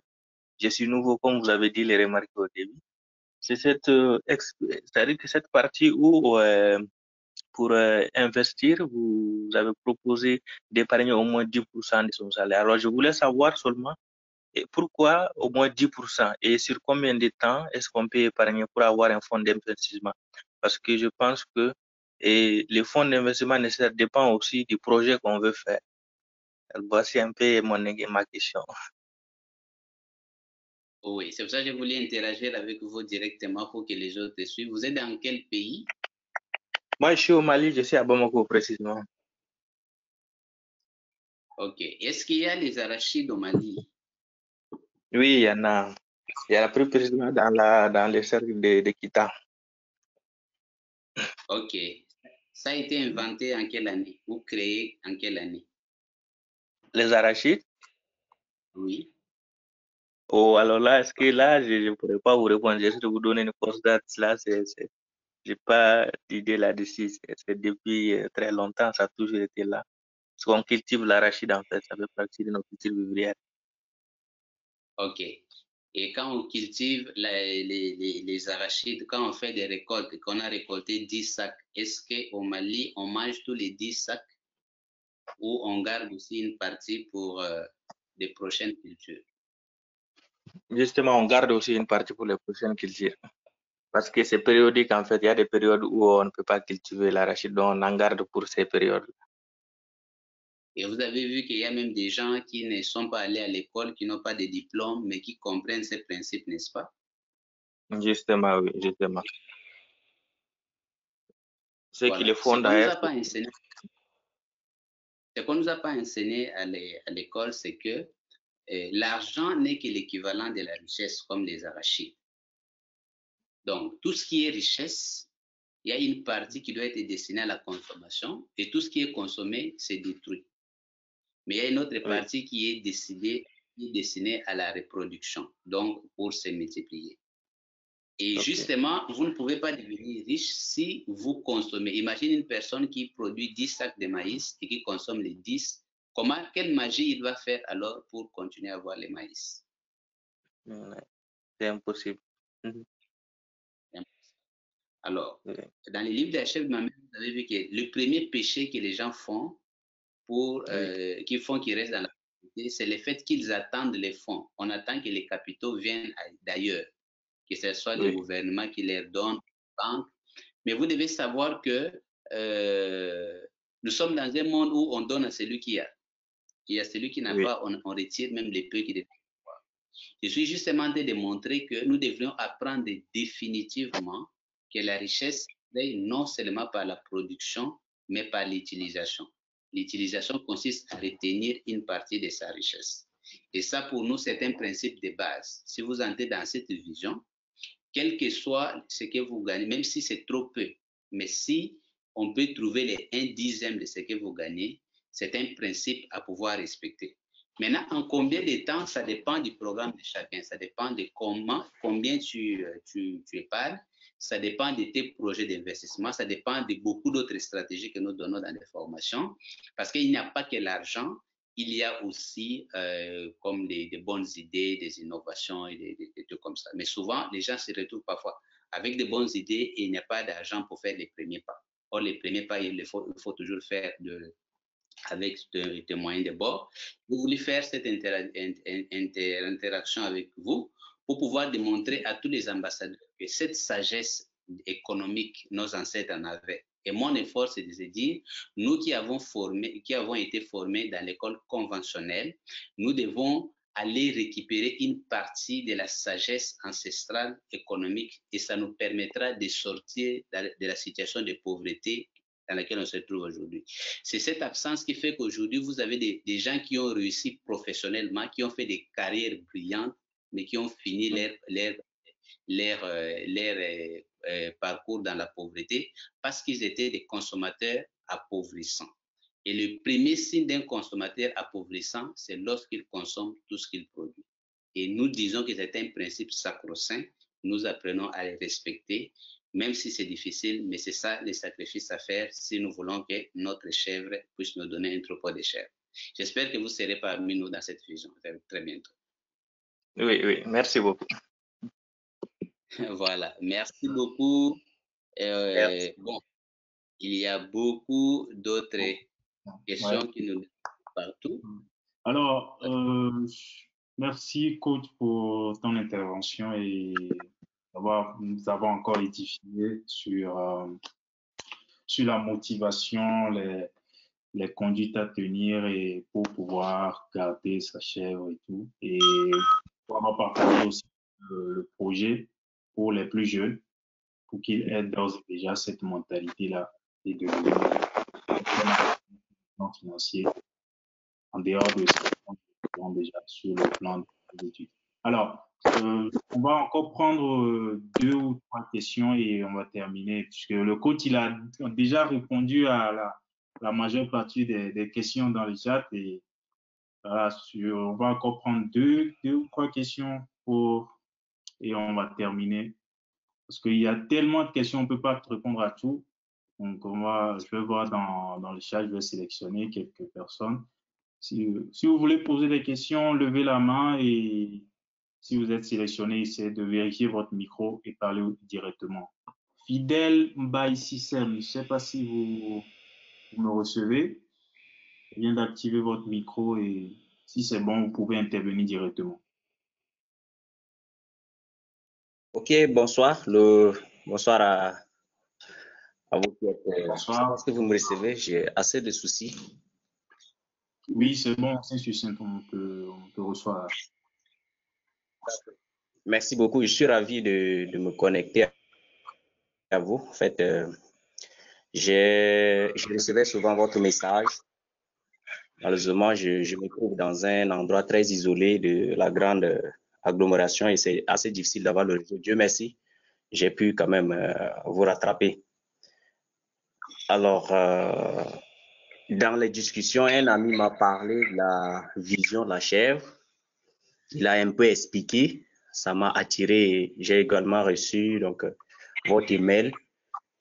Je suis nouveau, comme vous avez dit, les remarques au début. C'est c'est-à-dire que cette partie où, pour investir, vous avez proposé d'épargner au moins 10% de son salaire. Alors, je voulais savoir seulement pourquoi au moins 10% et sur combien de temps est-ce qu'on peut épargner pour avoir un fonds d'investissement? Parce que je pense que les fonds d'investissement nécessaires dépendent aussi du projet qu'on veut faire. Alors, voici un peu ma question. Oui, c'est pour ça que je voulais interagir avec vous directement pour que les autres suivent. Vous êtes dans quel pays? Moi, je suis au Mali, je suis à Bamako précisément. Ok. Est-ce qu'il y a les arachides au Mali? Oui, il y en a. Il y en a plus précisément dans le cercle de Kita. Ok. Ça a été inventé en quelle année ou créé en quelle année? Les arachides? Oui. Oh, alors là, est-ce que là, je ne pourrais pas vous répondre. J'essaie de vous donner une fausse date. Là, j'ai pas d'idée là-dessus. C'est depuis très longtemps, ça a toujours été là. Parce qu'on cultive l'arachide, en fait, ça fait partie de nos cultures vivrières. Ok. Et quand on cultive les arachides, quand on fait des récoltes et qu'on a récolté 10 sacs, est-ce qu'au Mali, on mange tous les 10 sacs ou on garde aussi une partie pour des prochaines cultures? Justement, on garde aussi une partie pour les prochaines cultures. Parce que c'est périodique, en fait. Il y a des périodes où on ne peut pas cultiver l'arachide, donc on en garde pour ces périodes. Et vous avez vu qu'il y a même des gens qui ne sont pas allés à l'école, qui n'ont pas de diplôme, mais qui comprennent ces principes, n'est-ce pas? Justement, oui, justement. Ceux qui Voilà. le font d'ailleurs. Ce qu'on nous a pas enseigné à l'école, c'est que l'argent n'est que l'équivalent de la richesse, comme les arachides. Donc, tout ce qui est richesse, il y a une partie qui doit être destinée à la consommation et tout ce qui est consommé, c'est détruit. Mais il y a une autre partie qui est destinée à la reproduction, donc pour se multiplier. Et justement, vous ne pouvez pas devenir riche si vous consommez. Imagine une personne qui produit 10 sacs de maïs et qui consomme les 10. Quelle magie il va faire alors pour continuer à avoir les maïs? C'est impossible. Alors, dans les livres d'Achève de ma mère, vous avez vu que le premier péché que les gens font, qui restent dans la communauté, c'est le fait qu'ils attendent les fonds. On attend que les capitaux viennent d'ailleurs, que ce soit le gouvernement qui les donne, les banques. Mais vous devez savoir que nous sommes dans un monde où on donne à celui qui a. Et à celui qui n'a pas, on retire même les peu qui devraient avoir. Je suis justement en train de montrer que nous devrions apprendre définitivement que la richesse est non seulement par la production, mais par l'utilisation. L'utilisation consiste à retenir une partie de sa richesse. Et ça, pour nous, c'est un principe de base. Si vous entrez dans cette vision, quel que soit ce que vous gagnez, même si c'est trop peu, mais si on peut trouver les 1/10 de ce que vous gagnez, c'est un principe à pouvoir respecter. Maintenant, en combien de temps, ça dépend du programme de chacun, ça dépend de combien tu épargnes, ça dépend de tes projets d'investissement, ça dépend de beaucoup d'autres stratégies que nous donnons dans les formations, parce qu'il n'y a pas que l'argent, il y a aussi comme des bonnes idées, des innovations et des trucs comme ça. Mais souvent, les gens se retrouvent parfois avec de bonnes idées et il n'y a pas d'argent pour faire les premiers pas. Or, les premiers pas, il faut toujours faire avec des moyens de bord. Vous voulez faire cette interaction avec vous pour pouvoir démontrer à tous les ambassadeurs que cette sagesse économique, nos ancêtres en avaient. Et mon effort, c'est de se dire, nous qui avons été formés dans l'école conventionnelle, nous devons aller récupérer une partie de la sagesse ancestrale économique et ça nous permettra de sortir de la situation de pauvreté dans laquelle on se trouve aujourd'hui. C'est cette absence qui fait qu'aujourd'hui, vous avez des gens qui ont réussi professionnellement, qui ont fait des carrières brillantes, mais qui ont fini leur parcours dans la pauvreté parce qu'ils étaient des consommateurs appauvrissants. Et le premier signe d'un consommateur appauvrissant, c'est lorsqu'il consomme tout ce qu'il produit. Et nous disons que c'est un principe sacro-saint. Nous apprenons à le respecter, même si c'est difficile, mais c'est ça les sacrifices à faire si nous voulons que notre chèvre puisse nous donner un troupeau de chèvres. J'espère que vous serez parmi nous dans cette vision très bientôt. Oui, merci beaucoup. Voilà, merci beaucoup. Bon, il y a beaucoup d'autres questions qui nous partout. Alors, merci coach pour ton intervention et nous avons encore édifié sur la motivation, les conduites à tenir et pour pouvoir garder sa chèvre et tout. Et on va partager aussi le projet pour les plus jeunes, pour qu'ils aient d'ores et déjà cette mentalité-là et de financier en dehors de ce qu'ils ont déjà sur le plan des études. Alors, on va encore prendre 2 ou 3 questions et on va terminer, puisque le coach, il a déjà répondu à la majeure partie des questions dans le chat. Et voilà, on va encore prendre 2 ou 3 questions et on va terminer. Parce qu'il y a tellement de questions, on ne peut pas répondre à tout. Donc, je vais voir dans le chat, je vais sélectionner quelques personnes. Si vous voulez poser des questions, levez la main et si vous êtes sélectionné, essayez de vérifier votre micro et parler directement. Fidèle Mbaïsissem, je ne sais pas si vous me recevez. Je viens d'activer votre micro et si c'est bon, vous pouvez intervenir directement. Ok, bonsoir. Bonsoir à vous qui êtes. Bonsoir. Est-ce que vous me recevez? J'ai assez de soucis. Oui, c'est bon, c'est suffisant, on te reçoit. Merci beaucoup. Je suis ravi de me connecter à vous. En fait, je recevais souvent votre message Malheureusement, je me trouve dans un endroit très isolé de la grande agglomération et c'est assez difficile d'avoir le réseau. Dieu merci, j'ai pu quand même vous rattraper. Alors, dans les discussions, un ami m'a parlé de la vision de la chèvre. Il a un peu expliqué, ça m'a attiré. J'ai également reçu donc votre email.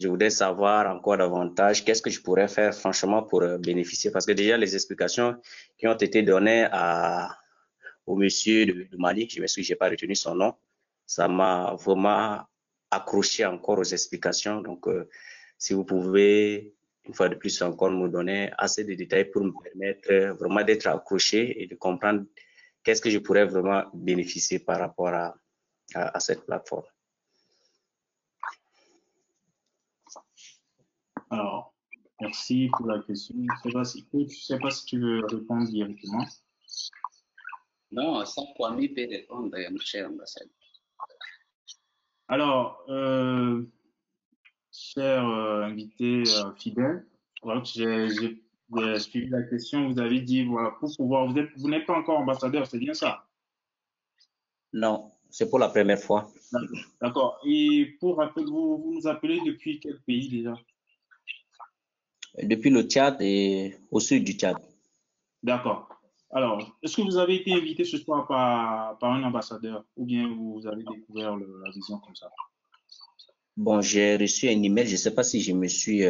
Je voudrais savoir encore davantage qu'est-ce que je pourrais faire franchement pour bénéficier. Parce que déjà, les explications qui ont été données au monsieur de Mali, je m'excuse, je n'ai pas retenu son nom, ça m'a vraiment accroché encore aux explications. Donc, si vous pouvez, une fois de plus encore, me donner assez de détails pour me permettre vraiment d'être accroché et de comprendre qu'est-ce que je pourrais vraiment bénéficier par rapport à cette plateforme. Alors, merci pour la question. Je ne sais pas si tu veux répondre directement. Non, sans Kwame peut répondre, mon cher ambassadeur. Alors, cher invité fidèle, voilà, j'ai suivi la question. Vous avez dit, voilà, pour pouvoir, vous n'êtes pas encore ambassadeur, c'est bien ça? Non, c'est pour la première fois. D'accord. Et pour rappeler, vous nous appelez depuis quel pays déjà? Depuis le Tchad et au sud du Tchad. D'accord. Alors, est-ce que vous avez été invité ce soir par un ambassadeur ou bien vous avez découvert la vision comme ça? Bon, j'ai reçu un email, je ne sais pas si je me suis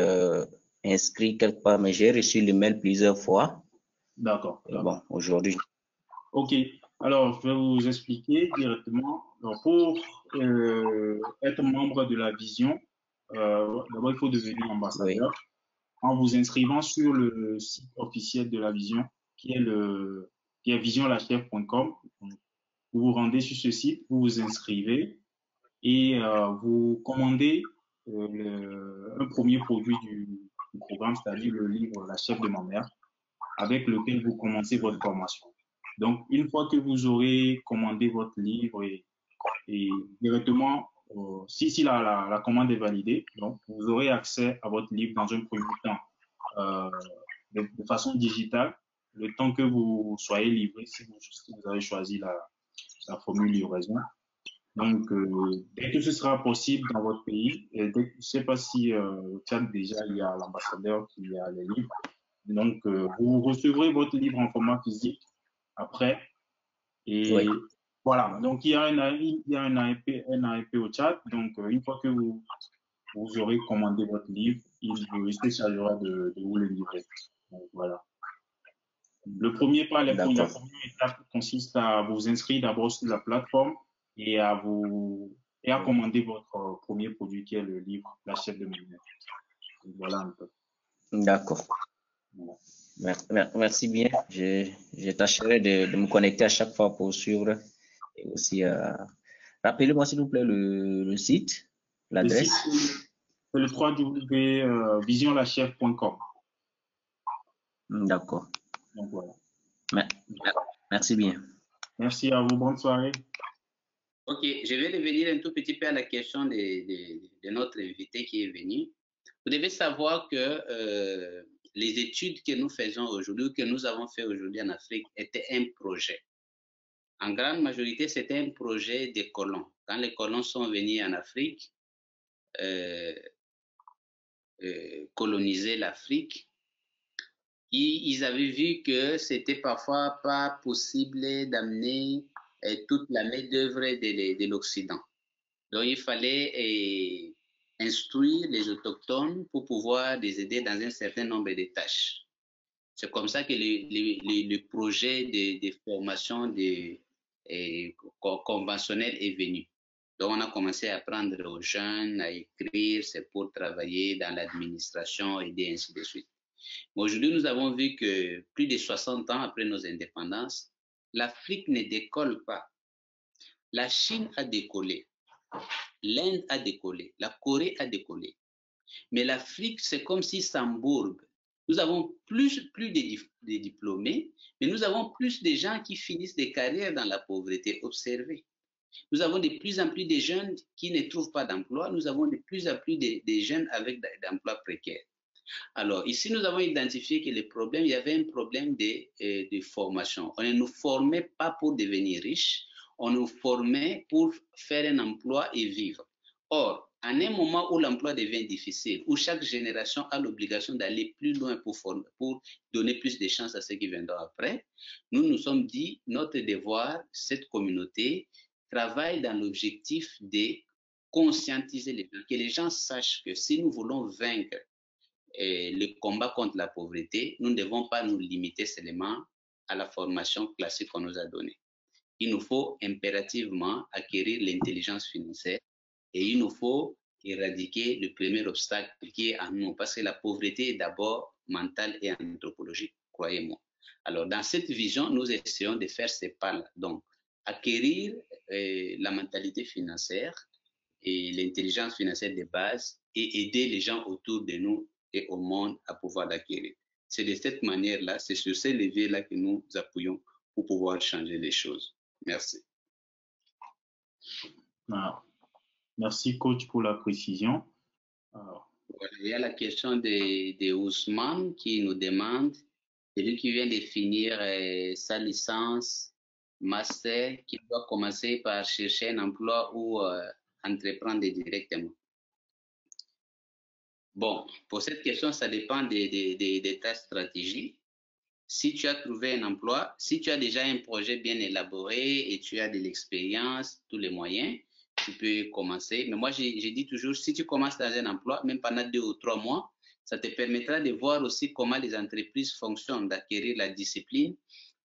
inscrit quelque part, mais j'ai reçu l'email plusieurs fois. D'accord. Bon, aujourd'hui. Ok. Alors, je vais vous expliquer directement. Alors, pour être membre de la vision, d'abord, il faut devenir ambassadeur en vous inscrivant sur le site officiel de la vision qui est visionlachef.com. Vous vous rendez sur ce site, vous vous inscrivez et vous commandez un premier produit du programme, c'est-à-dire le livre La chef de ma mère, avec lequel vous commencez votre formation. Donc, une fois que vous aurez commandé votre livre et directement, si la commande est validée, donc vous aurez accès à votre livre dans un premier temps de façon digitale, le temps que vous soyez livré, si vous avez choisi la formule livraison. Donc, dès que ce sera possible dans votre pays, et je ne sais pas si au Tchad déjà il y a l'ambassadeur qui a les livres. Donc, vous recevrez votre livre en format physique après. Et voilà, donc il y a un AEP au Tchad. Donc, une fois que vous aurez commandé votre livre, il se chargera de vous le livrer. Donc, voilà. Le premier pas, la première étape consiste à vous inscrire d'abord sur la plateforme et à commander votre premier produit qui est le livre La chef de ma mère. Voilà un peu. D'accord. Voilà. Merci bien. Je tâcherai de me connecter à chaque fois pour suivre. Et aussi, rappelez-moi s'il vous plaît le site, l'adresse. C'est le www.visionlachef.com. D'accord. Donc voilà. Merci bien. Merci à vous. Bonne soirée. Ok, je vais revenir un tout petit peu à la question de notre invité qui est venu. Vous devez savoir que les études que nous faisons aujourd'hui, que nous avons fait aujourd'hui en Afrique, étaient un projet. En grande majorité, c'était un projet des colons. Quand les colons sont venus en Afrique, coloniser l'Afrique, ils avaient vu que c'était parfois pas possible d'amener toute la main-d'œuvre de l'Occident. Donc, il fallait instruire les autochtones pour pouvoir les aider dans un certain nombre de tâches. C'est comme ça que le projet de formation conventionnelle est venu. Donc, on a commencé à apprendre aux jeunes à écrire, c'est pour travailler dans l'administration et ainsi de suite. Aujourd'hui, nous avons vu que plus de 60 ans après nos indépendances, l'Afrique ne décolle pas. La Chine a décollé, l'Inde a décollé, la Corée a décollé. Mais l'Afrique, c'est comme si s'embourbe. Nous avons plus de diplômés, mais nous avons plus de gens qui finissent des carrières dans la pauvreté. Observez. Nous avons de plus en plus de jeunes qui ne trouvent pas d'emploi. Nous avons de plus en plus de jeunes avec d'emplois précaires. Alors, ici, nous avons identifié que il y avait un problème de formation. On ne nous formait pas pour devenir riche, on nous formait pour faire un emploi et vivre. Or, à un moment où l'emploi devient difficile, où chaque génération a l'obligation d'aller plus loin pour donner plus de chances à ceux qui viendront après, nous nous sommes dit, notre devoir, cette communauté, travaille dans l'objectif de conscientiser les gens, que les gens sachent que si nous voulons vaincre le combat contre la pauvreté, nous ne devons pas nous limiter seulement à la formation classique qu'on nous a donnée. Il nous faut impérativement acquérir l'intelligence financière et il nous faut éradiquer le premier obstacle qui est en nous, parce que la pauvreté est d'abord mentale et anthropologique, croyez-moi. Alors, dans cette vision, nous essayons de faire ces pas-là. Donc, acquérir la mentalité financière et l'intelligence financière de base et aider les gens autour de nous et au monde à pouvoir l'acquérir. C'est de cette manière-là, c'est sur ces leviers-là que nous appuyons pour pouvoir changer les choses. Merci. Ah, merci, coach, pour la précision. Voilà, il y a la question de Ousmane qui nous demande, celui qui vient de finir sa licence master, qui doit commencer par chercher un emploi ou entreprendre directement. Bon, pour cette question, ça dépend de ta stratégie. Si tu as trouvé un emploi, si tu as déjà un projet bien élaboré et tu as de l'expérience, tous les moyens, tu peux commencer. Mais moi, j'ai dit toujours, si tu commences dans un emploi, même pendant 2 ou 3 mois, ça te permettra de voir aussi comment les entreprises fonctionnent, d'acquérir la discipline.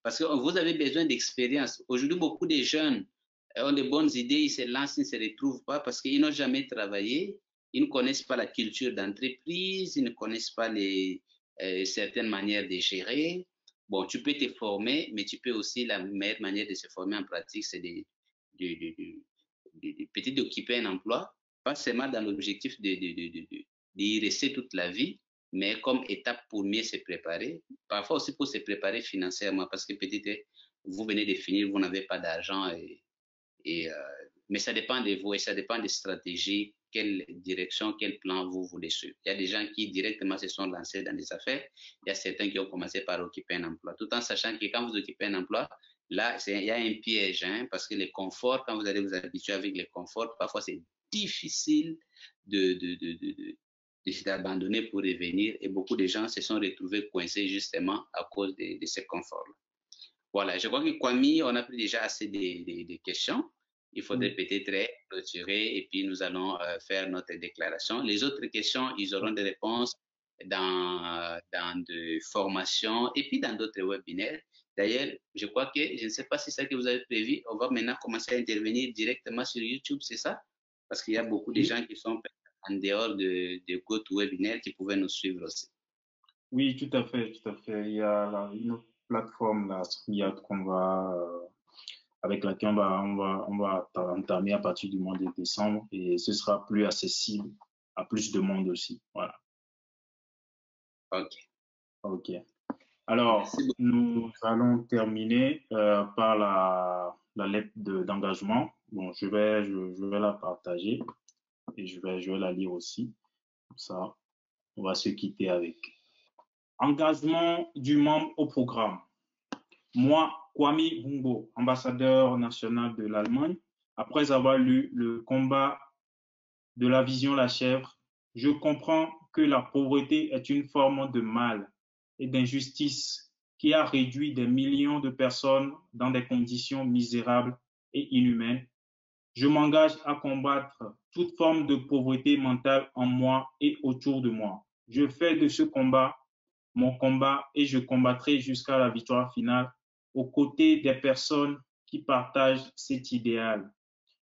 Parce que vous avez besoin d'expérience. Aujourd'hui, beaucoup de jeunes ont de bonnes idées, ils se lancent, ils ne se retrouvent pas parce qu'ils n'ont jamais travaillé, ils ne connaissent pas la culture d'entreprise, ils ne connaissent pas certaines manières de gérer. Bon, tu peux te former, mais tu peux aussi, la meilleure manière de se former en pratique, c'est peut-être d'occuper un emploi, pas seulement dans l'objectif d'y rester toute la vie, mais comme étape pour mieux se préparer. Parfois aussi pour se préparer financièrement, parce que peut-être vous venez de finir, vous n'avez pas d'argent, mais ça dépend de vous et ça dépend des stratégies, quelle direction, quel plan vous voulez suivre. Il y a des gens qui directement se sont lancés dans des affaires, il y a certains qui ont commencé par occuper un emploi, tout en sachant que quand vous occupez un emploi, là, il y a un piège, hein, parce que le confort, quand vous allez vous habituer avec le confort, parfois c'est difficile d'abandonner pour revenir et beaucoup de gens se sont retrouvés coincés justement à cause de ce confort-là. Voilà, je crois que Kwame, on a pris déjà assez de questions. Il faudrait peut-être clôturer et puis nous allons faire notre déclaration. Les autres questions, ils auront des réponses dans de formations et puis dans d'autres webinaires. D'ailleurs, je crois que, je ne sais pas si c'est ça que vous avez prévu, on va maintenant commencer à intervenir directement sur YouTube, c'est ça? Parce qu'il y a beaucoup de gens qui sont en dehors de GoToWebinar qui pouvaient nous suivre aussi. Oui, tout à fait, tout à fait. Il y a une plateforme, la StreamYard, avec laquelle on va entamer à partir du mois de décembre et ce sera plus accessible à plus de monde aussi. Voilà. OK. OK. Alors, nous allons terminer par la lettre d'engagement. Bon, je vais la partager et je vais la lire aussi. Comme ça, on va se quitter avec. Engagement du membre au programme. Moi, Kwame Humbo, ambassadeur national de l'Allemagne, après avoir lu Le combat de la vision La Chèvre, je comprends que la pauvreté est une forme de mal et d'injustice qui a réduit des millions de personnes dans des conditions misérables et inhumaines. Je m'engage à combattre toute forme de pauvreté mentale en moi et autour de moi. Je fais de ce combat mon combat et je combattrai jusqu'à la victoire finale aux côtés des personnes qui partagent cet idéal.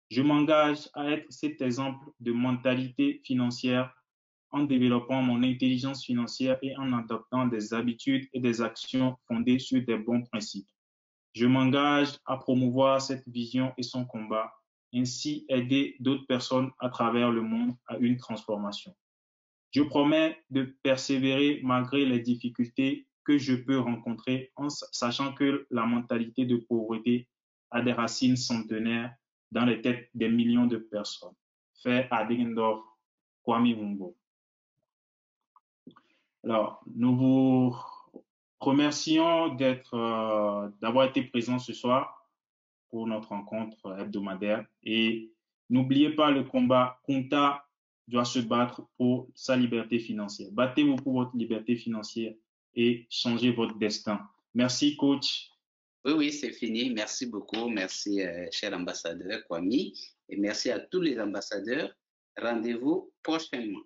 Je m'engage à être cet exemple de mentalité financière en développant mon intelligence financière et en adoptant des habitudes et des actions fondées sur des bons principes. Je m'engage à promouvoir cette vision et son combat, ainsi aider d'autres personnes à travers le monde à une transformation. Je promets de persévérer malgré les difficultés que je peux rencontrer en sachant que la mentalité de pauvreté a des racines centenaires dans les têtes des millions de personnes. Fait à Dingendorf, Kwame Humbo. Alors, nous vous remercions d'avoir été présents ce soir pour notre rencontre hebdomadaire. Et n'oubliez pas, le combat, Kunta doit se battre pour sa liberté financière. Battez-vous pour votre liberté financière et changez votre destin. Merci, coach. Oui, c'est fini. Merci beaucoup. Merci, cher ambassadeur Kwame. Et merci à tous les ambassadeurs. Rendez-vous prochainement.